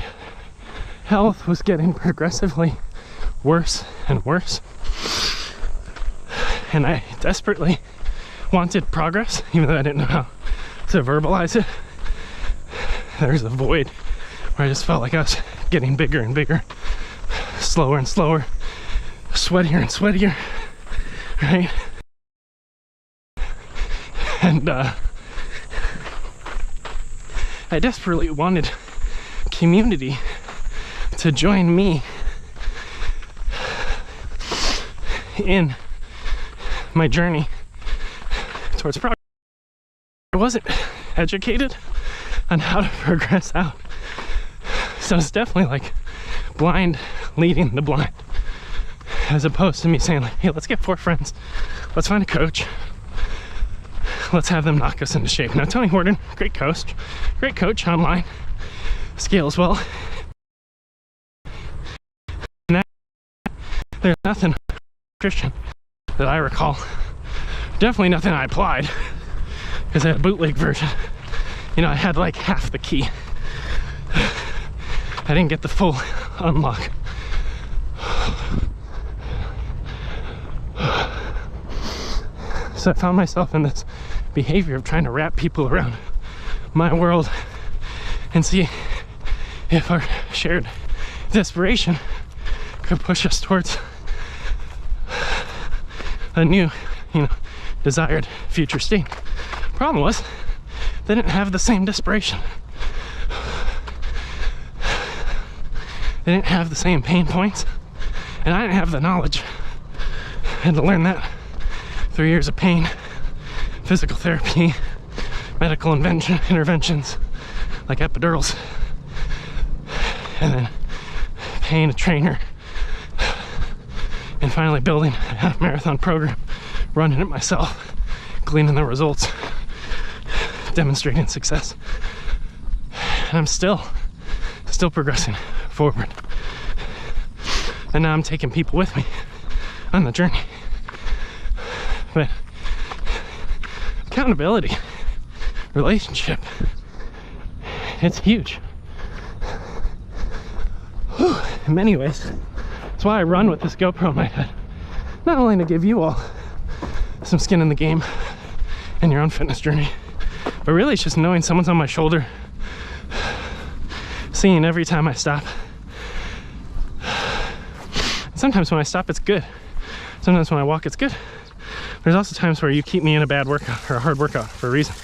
health was getting progressively worse and worse. And I desperately wanted progress, even though I didn't know how to verbalize it. There's a void where I just felt like I was getting bigger and bigger, slower and slower, sweatier and sweatier, right? And I desperately wanted community to join me in my journey towards progress. I wasn't educated on how to progress out, so it's definitely like blind leading the blind, as opposed to me saying like, hey, let's get 4 friends, let's find a coach, let's have them knock us into shape. Now Tony Horton, great coach online, scales well. And there's nothing Christian that I recall, definitely nothing I applied, because I had a bootleg version. You know, I had like half the key. I didn't get the full unlock. So I found myself in this behavior of trying to wrap people around my world and see if our shared desperation could push us towards a new, desired future state. Problem was, they didn't have the same desperation. They didn't have the same pain points, and I didn't have the knowledge. I had to learn that through years of pain, physical therapy, medical interventions like epidurals, and then paying a trainer, and finally building a half marathon program, running it myself, gleaning the results, demonstrating success. And I'm still progressing forward. And now I'm taking people with me on the journey. But accountability, relationship, it's huge. Whew, in many ways. That's why I run with this GoPro in my head. Not only to give you all some skin in the game in your own fitness journey, but really it's just knowing someone's on my shoulder, seeing every time I stop. Sometimes when I stop, it's good. Sometimes when I walk, it's good. There's also times where you keep me in a bad workout or a hard workout for a reason.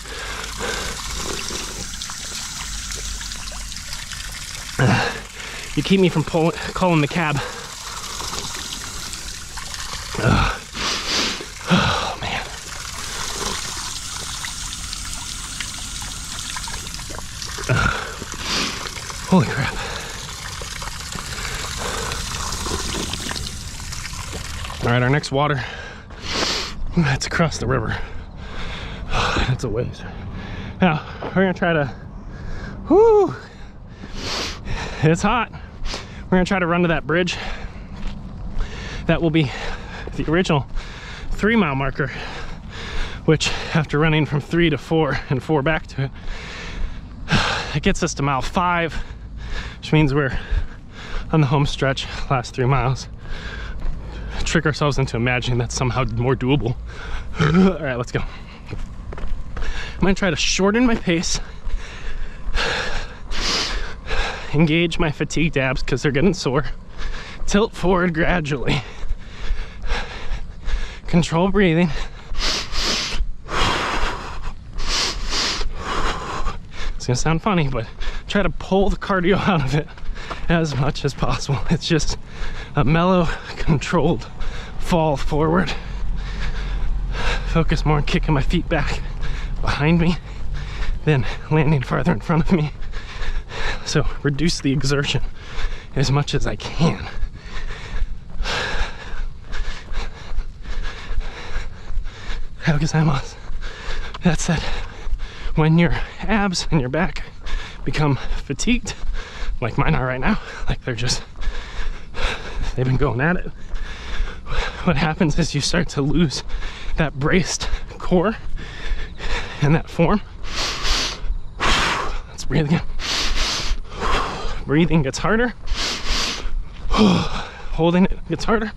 You keep me from calling the cab. Oh man. Holy crap. All right, our next water, that's across the river. That's a ways. Now, we're gonna try to, whoo, it's hot. We're gonna try to run to that bridge. That will be the original 3-mile marker, which after running from 3 to 4 and 4 back to it, it gets us to mile 5, which means we're on the home stretch, last 3 miles. Trick ourselves into imagining that's somehow more doable. All right, let's go. I'm gonna try to shorten my pace, engage my fatigue abs because they're getting sore, tilt forward gradually, control breathing. It's gonna sound funny, but try to pull the cardio out of it as much as possible. It's just a mellow, controlled fall forward. Focus more on kicking my feet back behind me than landing farther in front of me. So reduce the exertion as much as I can. How gozaimasu. That said, when your abs and your back become fatigued, like mine are right now, like they've been going at it, what happens is you start to lose that braced core and that form. Let's breathe again. Breathing gets harder. Holding it gets harder.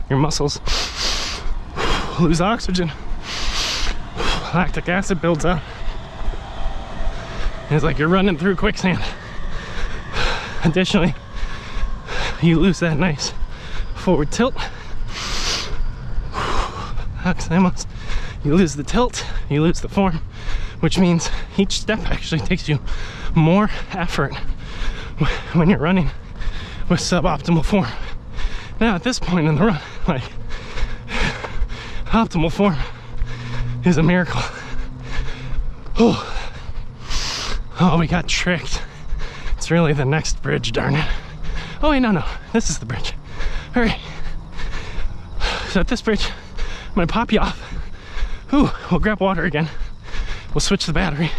Your muscles lose oxygen. Lactic acid builds up. And it's like you're running through quicksand. Additionally, you lose that nice forward tilt. You lose the tilt, you lose the form, which means each step actually takes you more effort when you're running with suboptimal form. Now at this point in the run, like, optimal form is a miracle. Oh, we got tricked. It's really the next bridge, darn it. Oh wait, no, this is the bridge. All right. So at this bridge, I'm gonna pop you off. We'll grab water again. We'll switch the battery.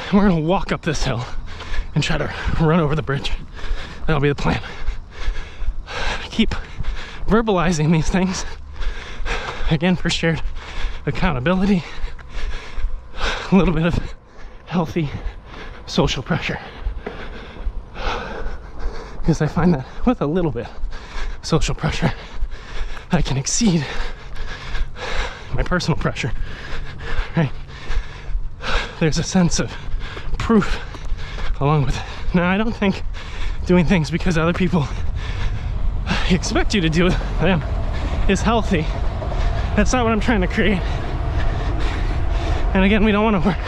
And we're gonna walk up this hill and try to run over the bridge. That'll be the plan. Keep verbalizing these things, again, for shared accountability, a little bit of healthy social pressure, because I find that with a little bit of social pressure I can exceed my personal pressure, right? There's a sense of proof along with it. Now, I don't think doing things because other people expect you to do them is healthy. That's not what I'm trying to create. And again, we don't want to work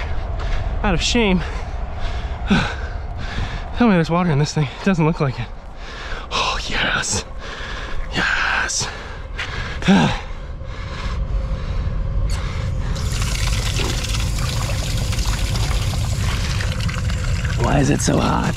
out of shame. Tell me there's water in this thing. It doesn't look like it. Oh, yes. Yes. Why is it so hot?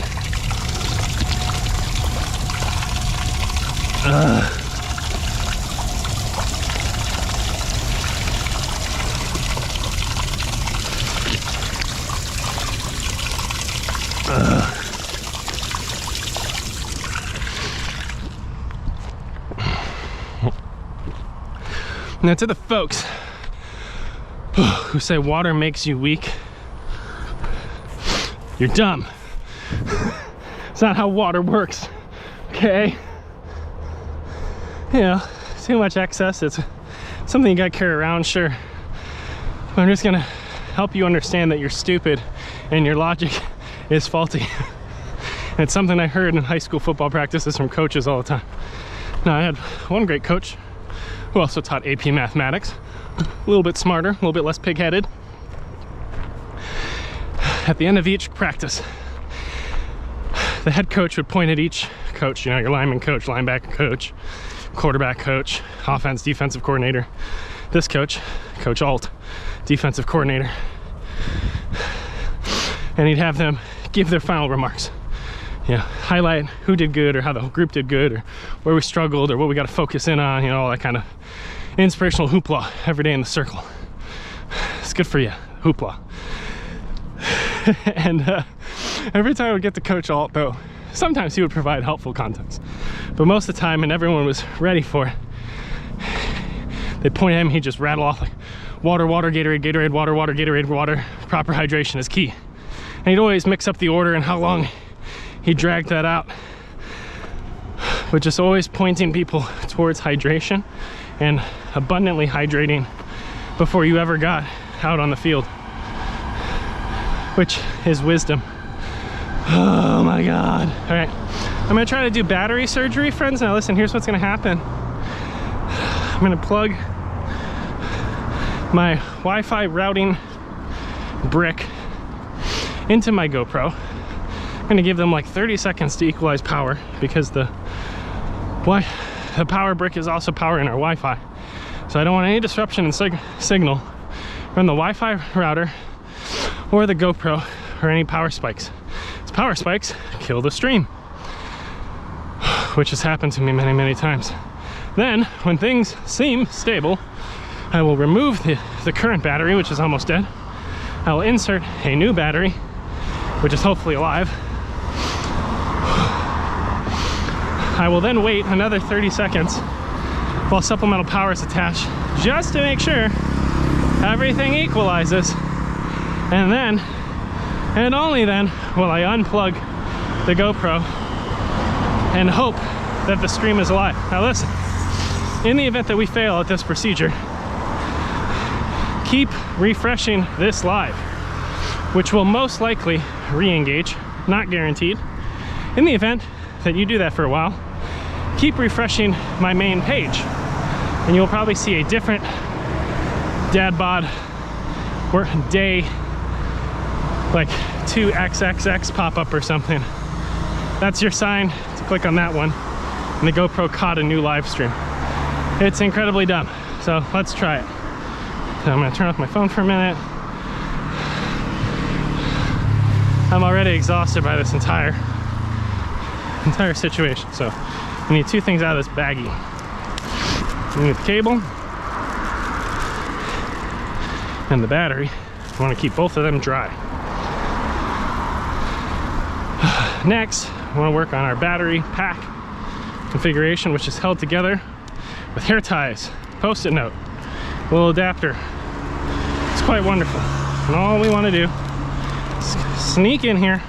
Now, to the folks who say water makes you weak, you're dumb. It's not how water works, okay? You know, too much excess, it's something you gotta carry around, sure. But I'm just gonna help you understand that you're stupid and your logic is faulty. And it's something I heard in high school football practices from coaches all the time. Now, I had one great coach who also taught AP mathematics, a little bit smarter, a little bit less pig-headed. At the end of each practice, the head coach would point at each coach, you know, your lineman coach, linebacker coach, quarterback coach, offense, defensive coordinator. This coach, Coach Alt, defensive coordinator. And he'd have them give their final remarks. You know, highlight who did good or how the group did good or where we struggled or what we got to focus in on, you know, all that kind of inspirational hoopla every day in the circle. It's good for you, hoopla. And every time I would get to Coach Alt, though, sometimes he would provide helpful context. But most of the time, and everyone was ready for it, they'd point at him, he'd just rattle off like, water, water, Gatorade, Gatorade, water, water, Gatorade, water. Proper hydration is key. And he'd always mix up the order and how long he dragged that out. But just always pointing people towards hydration and abundantly hydrating before you ever got out on the field, which is wisdom. Oh my God. All right, I'm gonna try to do battery surgery, friends. Now listen, here's what's gonna happen. I'm gonna plug my Wi-Fi routing brick into my GoPro. I'm gonna give them like 30 seconds to equalize power because the power brick is also powering our Wi-Fi. So I don't want any disruption in signal from the Wi-Fi router or the GoPro or any power spikes. As power spikes kill the stream. which has happened to me many, many times. Then, when things seem stable, I will remove the current battery, which is almost dead. I will insert a new battery, which is hopefully alive. I will then wait another 30 seconds while supplemental power is attached, just to make sure everything equalizes. And then, and only then, will I unplug the GoPro and hope that the stream is alive. Now listen, in the event that we fail at this procedure, keep refreshing this live, which will most likely re-engage, not guaranteed. In the event that you do that for a while, keep refreshing my main page, and you'll probably see a different DadBod or day like 2xxx pop up or something. That's your sign to click on that one, and the GoPro caught a new live stream. It's incredibly dumb, so let's try it. So I'm gonna turn off my phone for a minute. I'm already exhausted by this entire situation. So we need two things out of this baggie. We need the cable and the battery. I want to keep both of them dry. Next, I want to work on our battery pack configuration, which is held together with hair ties, post-it note, little adapter. It's quite wonderful. And all we want to do is sneak in here,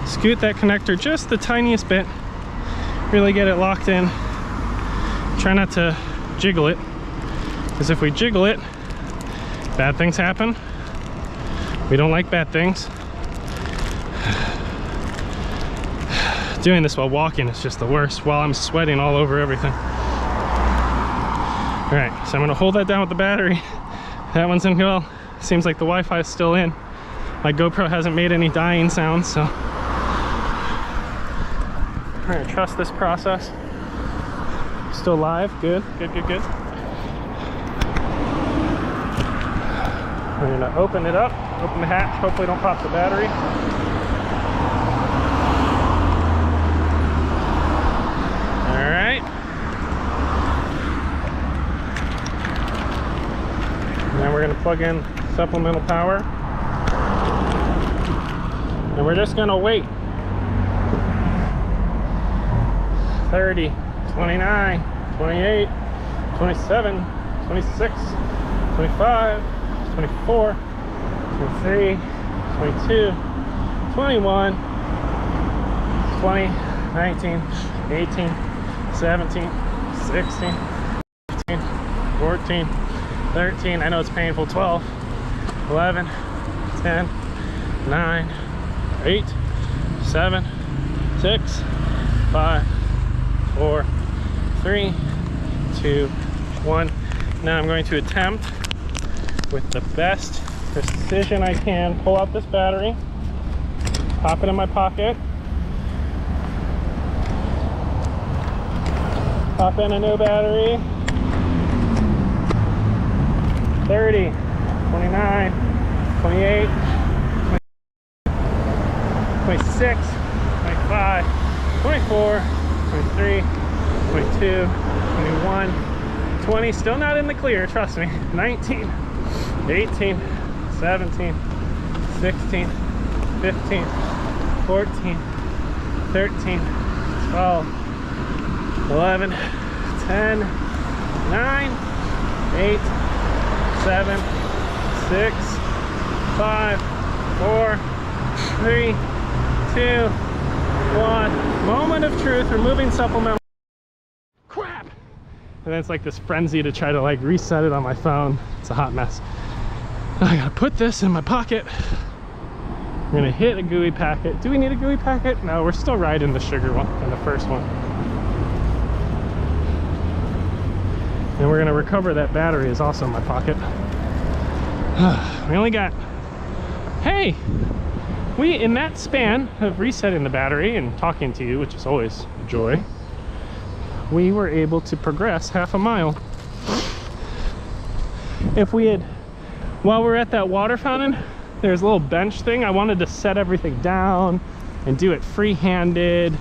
scoot that connector just the tiniest bit, really get it locked in. Try not to jiggle it, because if we jiggle it, bad things happen. We don't like bad things. Doing this while walking is just the worst, while I'm sweating all over everything. All right, so I'm gonna hold that down with the battery. That one's in well. Seems like the Wi-Fi is still in. My GoPro hasn't made any dying sounds, so we're gonna trust this process. Still live, good, good, good, good. We're gonna open it up, open the hatch, hopefully don't pop the battery. All right. And then we're gonna plug in supplemental power. And we're just gonna wait. 30, 29, 28, 27, 26, 25, 24, 23, 22, 21, 20, 19, 18, 17, 16, 15, 14, 13, I know it's painful, 12, 11, 10, 9, 8, 7, 6, 5, 4, 3, 2, 1. Now I'm going to attempt, with the best precision I can, pull out this battery, pop it in my pocket, pop in a new battery. 30, 29, 28, 26, 25, 24, 23, 22, 21, 20, still not in the clear, trust me. 19, 18, 17, 16, 15, 14, 13, 12, 11, 10, 9, 8, 7, 6, 5, 4, 3, 2, 1. Moment of truth, removing supplemental. Crap! And then it's like this frenzy to try to like reset it on my phone. It's a hot mess. I gotta put this in my pocket. I'm gonna hit a gooey packet. Do we need a gooey packet? No, we're still riding the sugar one and the first one. And we're gonna recover that battery is also in my pocket. We only got, hey, in that span of resetting the battery and talking to you, which is always a joy, we were able to progress half a mile. If we had, while we're at that water fountain, there's a little bench thing. I wanted to set everything down and do it free-handed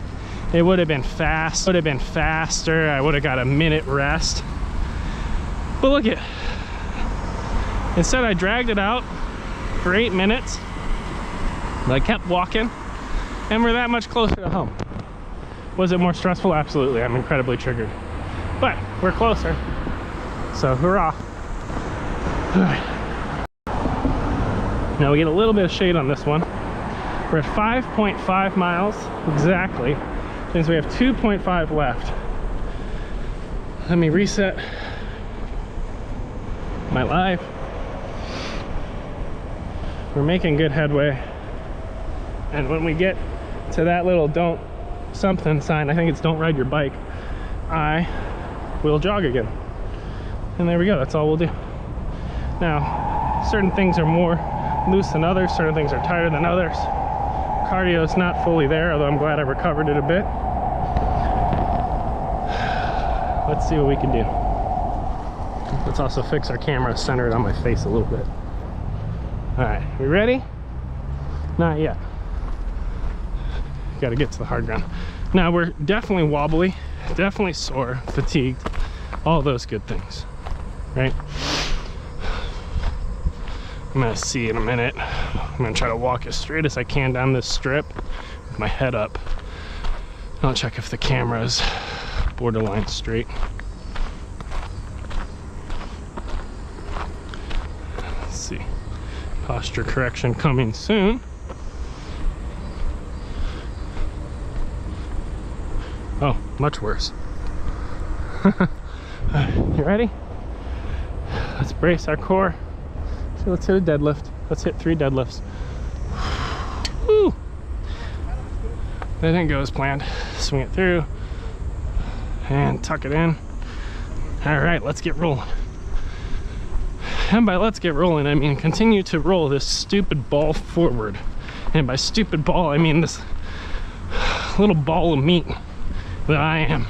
it would have been fast. Would have been faster. I would have got a minute rest. But look at, instead I dragged it out for 8 minutes. I kept walking, and we're that much closer to home. Was it more stressful? Absolutely. I'm incredibly triggered, but we're closer. So hurrah! All right. Now we get a little bit of shade on this one. We're at 5.5 miles exactly. Which means we have 2.5 left. Let me reset my live. We're making good headway. And when we get to that little don't something sign, I think it's don't ride your bike, I will jog again. And there we go, that's all we'll do. Now, certain things are more loose than others, certain things are tighter than others. Cardio is not fully there, although I'm glad I recovered it a bit. Let's see what we can do. Let's also fix our camera centered on my face a little bit. All right, we ready? Not yet. Got to get to the hard ground. Now we're definitely wobbly, definitely sore, fatigued, all those good things, right? I'm gonna see in a minute. I'm gonna try to walk as straight as I can down this strip with my head up. I'll check if the camera's borderline straight. Let's see. Posture correction coming soon. Oh, much worse. You ready? Let's brace our core. So let's hit a deadlift. Let's hit 3 deadlifts. Woo! That didn't go as planned. Swing it through and tuck it in. All right, let's get rolling. And by let's get rolling, I mean continue to roll this stupid ball forward. And by stupid ball, I mean this little ball of meat that I am.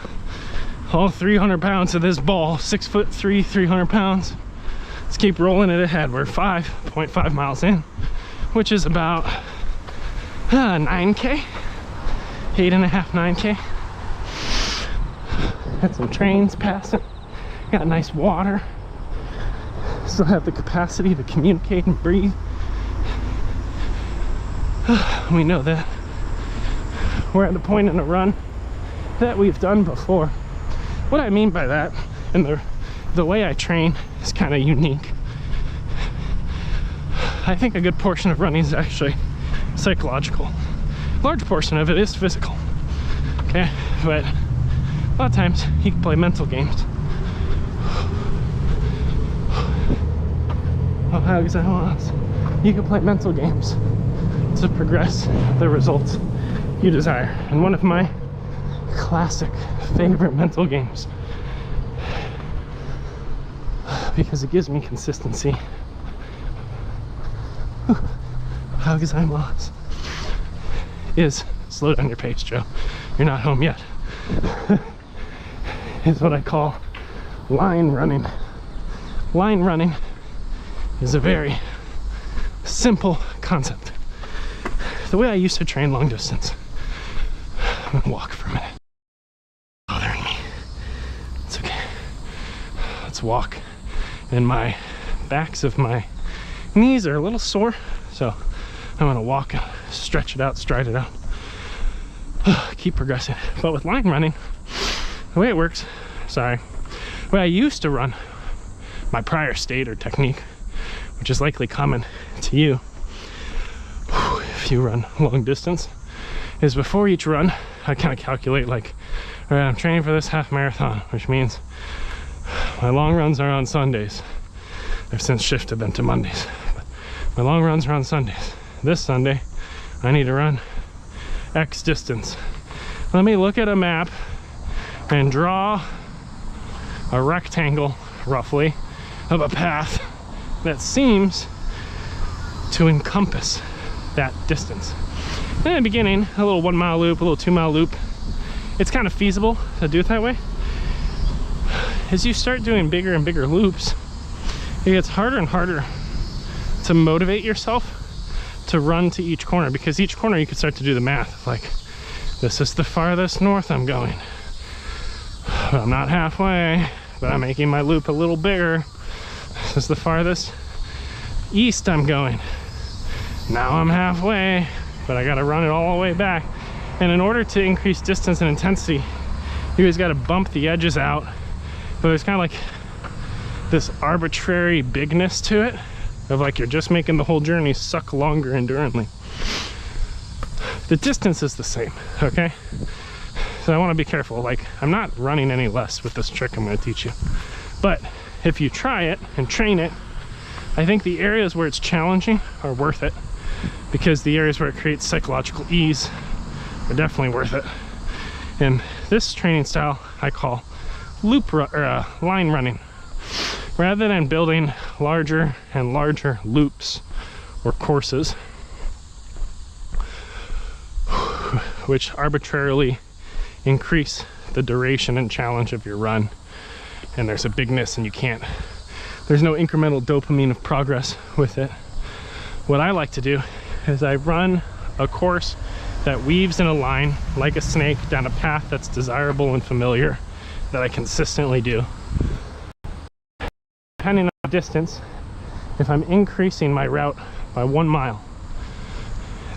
All 300 pounds of this ball, 6'3", 300 pounds. Let's keep rolling it ahead. We're 5.5 miles in, which is about 9K, 8.5, 9K. Got some trains passing, got nice water. Still have the capacity to communicate and breathe. We know that we're at the point in the run that we've done before. What I mean by that, and the way I train is kind of unique. I think a good portion of running is actually psychological. A large portion of it is physical. Okay, but a lot of times you can play mental games. Oh, how is that? You can play mental games to progress the results you desire. And one of my classic favorite mental games, because it gives me consistency. How is I'm lost? Is slow down your pace, Joe. You're not home yet. Is what I call line running. Line running is a very simple concept. The way I used to train long distance. I'm gonna walk for a minute. Bothering me. It's okay. Let's walk. And my backs of my knees are a little sore, so I'm gonna walk and stretch it out, stride it out. Keep progressing. But with line running, the way it works, the way I used to run, my prior state or technique, which is likely common to you if you run long distance, is before each run, I kind of calculate like, all right, I'm training for this half marathon, which means my long runs are on Sundays. I've since shifted them to Mondays. But my long runs are on Sundays. This Sunday, I need to run X distance. Let me look at a map and draw a rectangle, roughly, of a path that seems to encompass that distance. In the beginning, a little 1 mile loop, a little 2 mile loop, it's kind of feasible to do it that way. As you start doing bigger and bigger loops, it gets harder and harder to motivate yourself to run to each corner, because each corner you can start to do the math like, This is the farthest north I'm going. I'm not halfway, but I'm making my loop a little bigger. This is the farthest east I'm going. Now I'm halfway, but I gotta run it all the way back. And in order to increase distance and intensity, you guys gotta bump the edges out. But there's kind of like this arbitrary bigness to it, of like you're just making the whole journey suck longer enduringly. The distance is the same, okay? So I want to be careful. Like, I'm not running any less with this trick I'm going to teach you. But if you try it and train it, I think the areas where it's challenging are worth it, because the areas where it creates psychological ease are definitely worth it. And this training style I call line running. Rather than building larger and larger loops or courses, which arbitrarily increase the duration and challenge of your run, and there's a bigness and there's no incremental dopamine of progress with it. What I like to do is I run a course that weaves in a line like a snake down a path that's desirable and familiar, that I consistently do. Depending on the distance, if I'm increasing my route by 1 mile,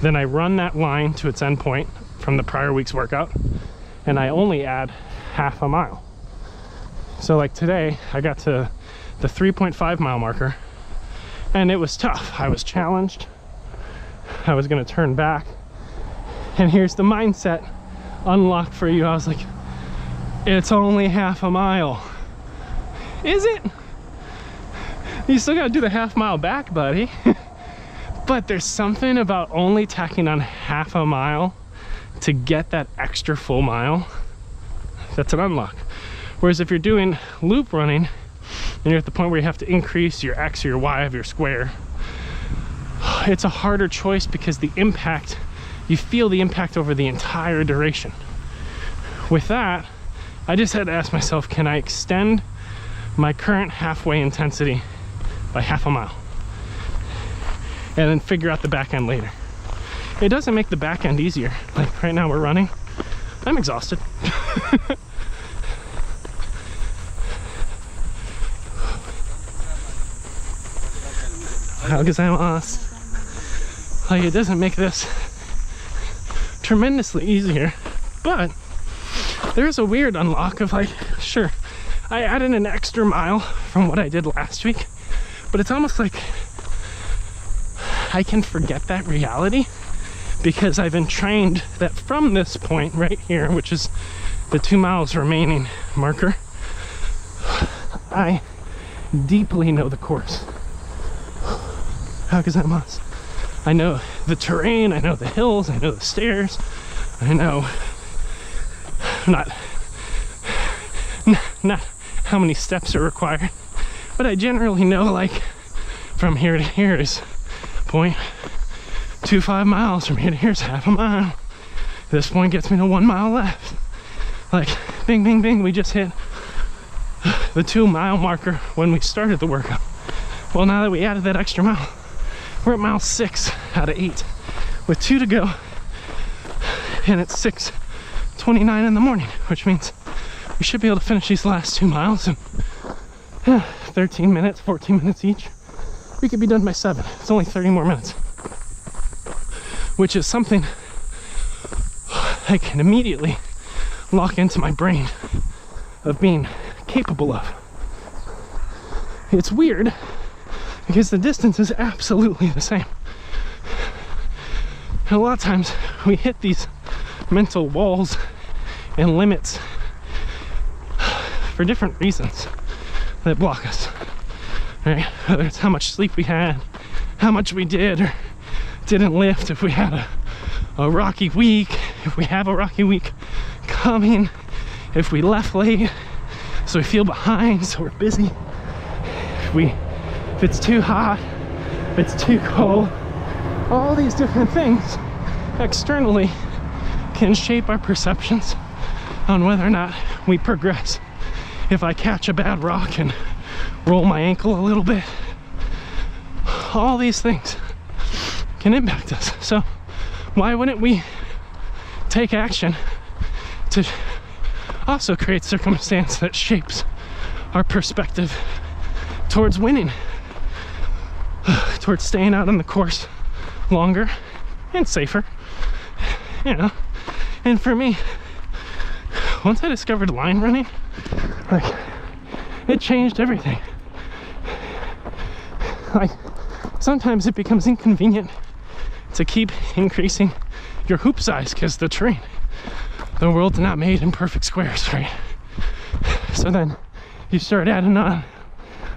then I run that line to its endpoint from the prior week's workout, and I only add half a mile. So like today, I got to the 3.5 mile marker, and it was tough. I was challenged. I was gonna turn back. And here's the mindset unlocked for you. I was like, it's only half a mile. Is it? You still gotta do the half mile back, buddy. But there's something about only tacking on half a mile to get that extra full mile. That's an unlock. Whereas if you're doing loop running and you're at the point where you have to increase your X or your Y of your square, it's a harder choice, because the impact, you feel the impact over the entire duration. With that, I just had to ask myself, can I extend my current halfway intensity by half a mile? And then figure out the back end later. It doesn't make the back end easier. Like right now we're running, I'm exhausted. Like, it doesn't make this tremendously easier, but there's a weird unlock of like, sure, I added an extra mile from what I did last week, but it's almost like I can forget that reality, because I've been trained that from this point right here, which is the 2 miles remaining marker, I deeply know the course. How gozaimasu. I know the terrain, I know the hills, I know the stairs, I know not how many steps are required, but I generally know, like, from here to here is 0.25 miles, from here to here is half a mile. This point gets me to 1 mile left. Like, bing, bing, bing, we just hit the 2 mile marker when we started the workout. Well, now that we added that extra mile, we're at mile 6 out of 8 with 2 to go, and it's 6:29 in the morning, which means we should be able to finish these last 2 miles in 13 minutes, 14 minutes each. We could be done by 7. It's only 30 more minutes, which is something I can immediately lock into my brain of being capable of. It's weird, because the distance is absolutely the same. And a lot of times we hit these mental walls and limits for different reasons that block us. Right? Whether it's how much sleep we had, how much we did or didn't lift, if we had a rocky week, if we have a rocky week coming, if we left late, so we feel behind, so we're busy, if it's too hot, if it's too cold, all these different things externally can shape our perceptions on whether or not we progress. If I catch a bad rock and roll my ankle a little bit, all these things can impact us. So why wouldn't we take action to also create circumstance that shapes our perspective towards winning, towards staying out on the course longer and safer, you know. And for me, once I discovered line running, like, it changed everything. Like, sometimes it becomes inconvenient to keep increasing your hoop size because the terrain, the world's not made in perfect squares, right? So then you start adding on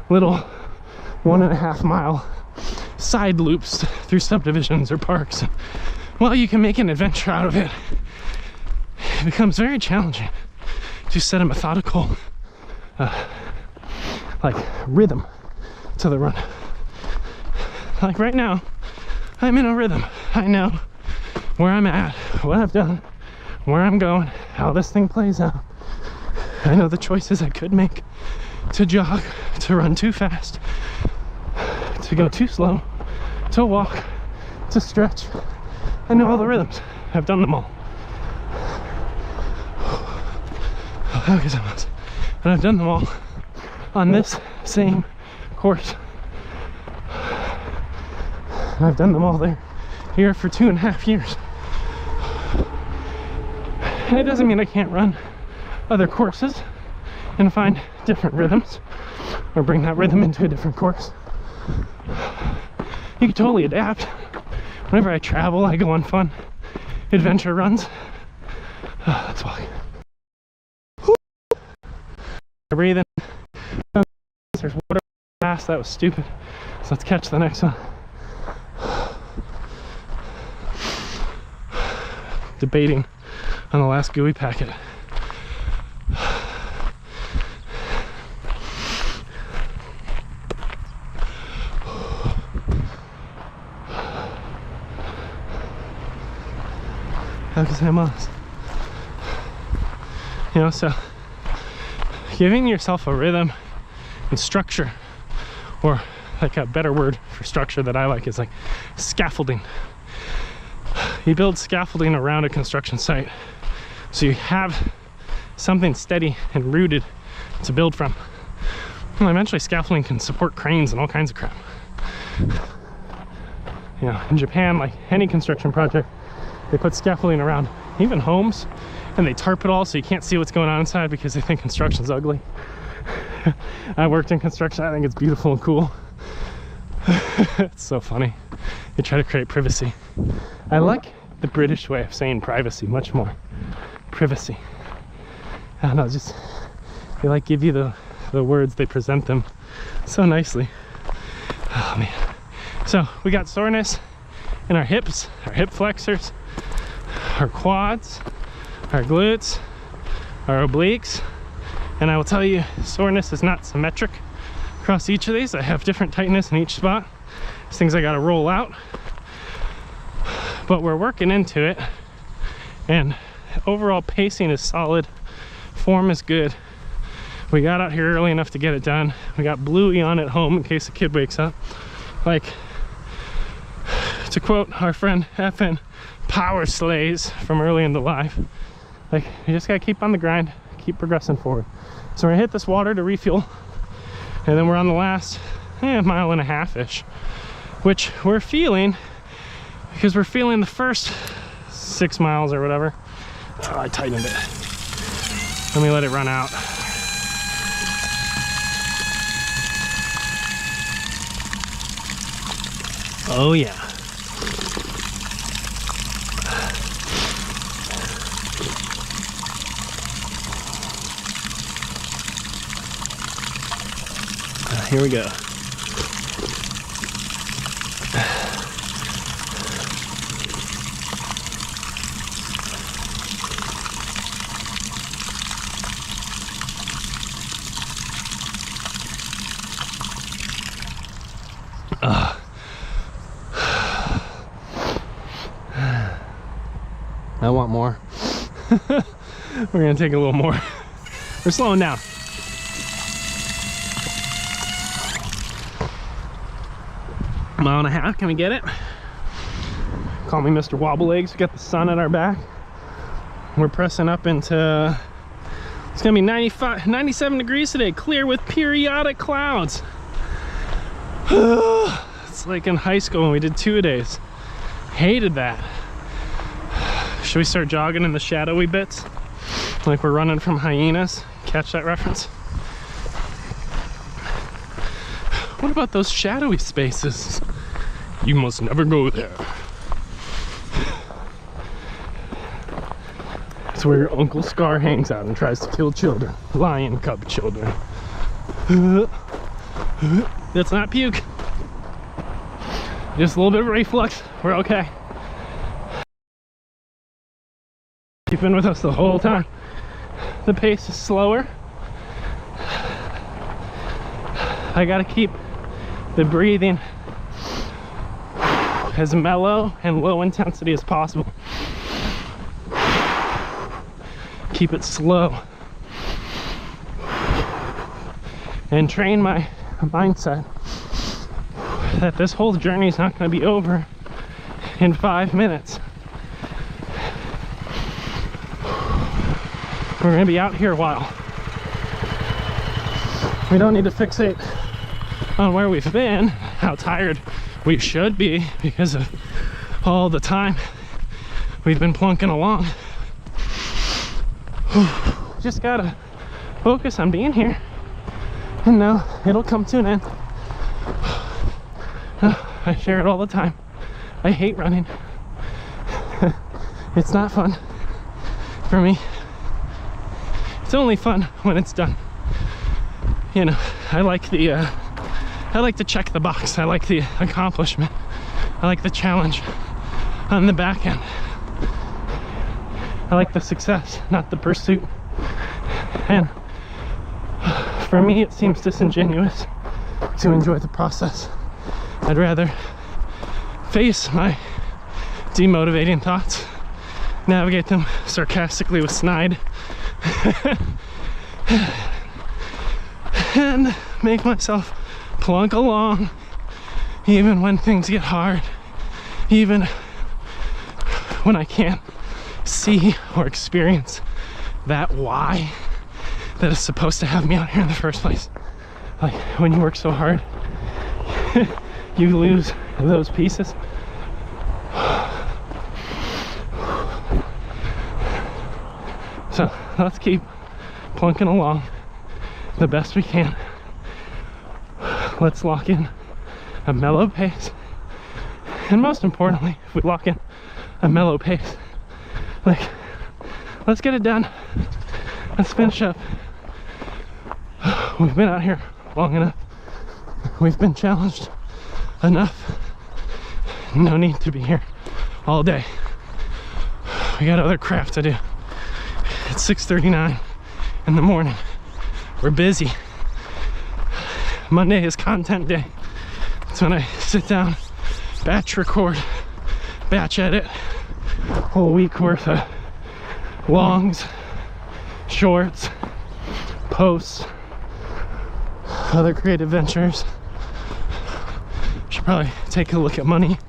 little 1.5 mile side loops through subdivisions or parks. Well, you can make an adventure out of it. It becomes very challenging to set a methodical like rhythm to the run. Like right now, I'm in a rhythm. I know where I'm at, what I've done, where I'm going, how this thing plays out. I know the choices I could make to jog, to run too fast, to go too slow, to walk, to stretch. I know all the rhythms. I've done them all. And I've done them all on this same course. I've done them all here for 2.5 years. And it doesn't mean I can't run other courses and find different rhythms or bring that rhythm into a different course. You can totally adapt. Whenever I travel, I go on fun adventure runs. Let's walk. Breathe in. There's water fast. That was stupid. So let's catch the next one. Debating on the last gooey packet. How can I say us? You know, so giving yourself a rhythm and structure, or like a better word for structure that I like is like scaffolding. You build scaffolding around a construction site so you have something steady and rooted to build from. Well, eventually scaffolding can support cranes and all kinds of crap. You know, in Japan, like any construction project, they put scaffolding around even homes, and they tarp it all so you can't see what's going on inside because they think construction's ugly. I worked in construction. I think it's beautiful and cool. It's so funny. They try to create privacy. I like the British way of saying privacy much more. Privacy. I don't know, just they like give you the words, they present them so nicely. Oh man. So we got soreness in our hips, our hip flexors, our quads, our glutes, our obliques, and I will tell you, soreness is not symmetric across each of these. I have different tightness in each spot. There's things I gotta roll out, but we're working into it, and overall pacing is solid, form is good. We got out here early enough to get it done. We got Bluey on at home in case the kid wakes up. Like, to quote our friend FN Power Slays from early in the life, like, you just gotta keep on the grind, keep progressing forward. So we're gonna hit this water to refuel, and then we're on the last 1.5 miles-ish, which we're feeling because we're feeling the first 6 miles or whatever. Oh, I tightened it. Let me let it run out. Oh yeah. Here we go. I want more. We're gonna take a little more. We're slowing down. Mile and a half, can we get it? Call me Mr. Wobble Legs. We got the sun at our back. We're pressing up into, it's gonna be 97 degrees today, clear with periodic clouds. It's like in high school when we did 2-a-days. Hated that. Should we start jogging in the shadowy bits? Like we're running from hyenas? Catch that reference? What about those shadowy spaces? You must never go there. It's where your Uncle Scar hangs out and tries to kill children. Lion cub children. That's not puke. Just a little bit of reflux. We're okay. You've been with us the whole time. The pace is slower. I gotta keep the breathing as mellow and low intensity as possible. Keep it slow. And train my mindset that this whole journey is not going to be over in 5 minutes. We're going to be out here a while. We don't need to fixate on where we've been, how tired we should be because of all the time we've been plunking along. Just gotta focus on being here, and now it'll come to an end. I share it all the time. I hate running. It's not fun for me. It's only fun when it's done. You know, I like to check the box. I like the accomplishment. I like the challenge on the back end. I like the success, not the pursuit. And for me, it seems disingenuous to enjoy the process. I'd rather face my demotivating thoughts, navigate them sarcastically with snide, and make myself plunk along even when things get hard, even when I can't see or experience that why that is supposed to have me out here in the first place. Like when you work so hard, you lose those pieces. So let's keep plunking along the best we can. Let's lock in a mellow pace, and most importantly, if we lock in a mellow pace, like, let's get it done. Let's finish up. We've been out here long enough. We've been challenged enough. No need to be here all day. We got other crap to do. It's 6:39 in the morning. We're busy. Monday is content day. It's when I sit down, batch record, batch edit, whole week worth of longs, shorts, posts, other creative ventures. Should probably take a look at money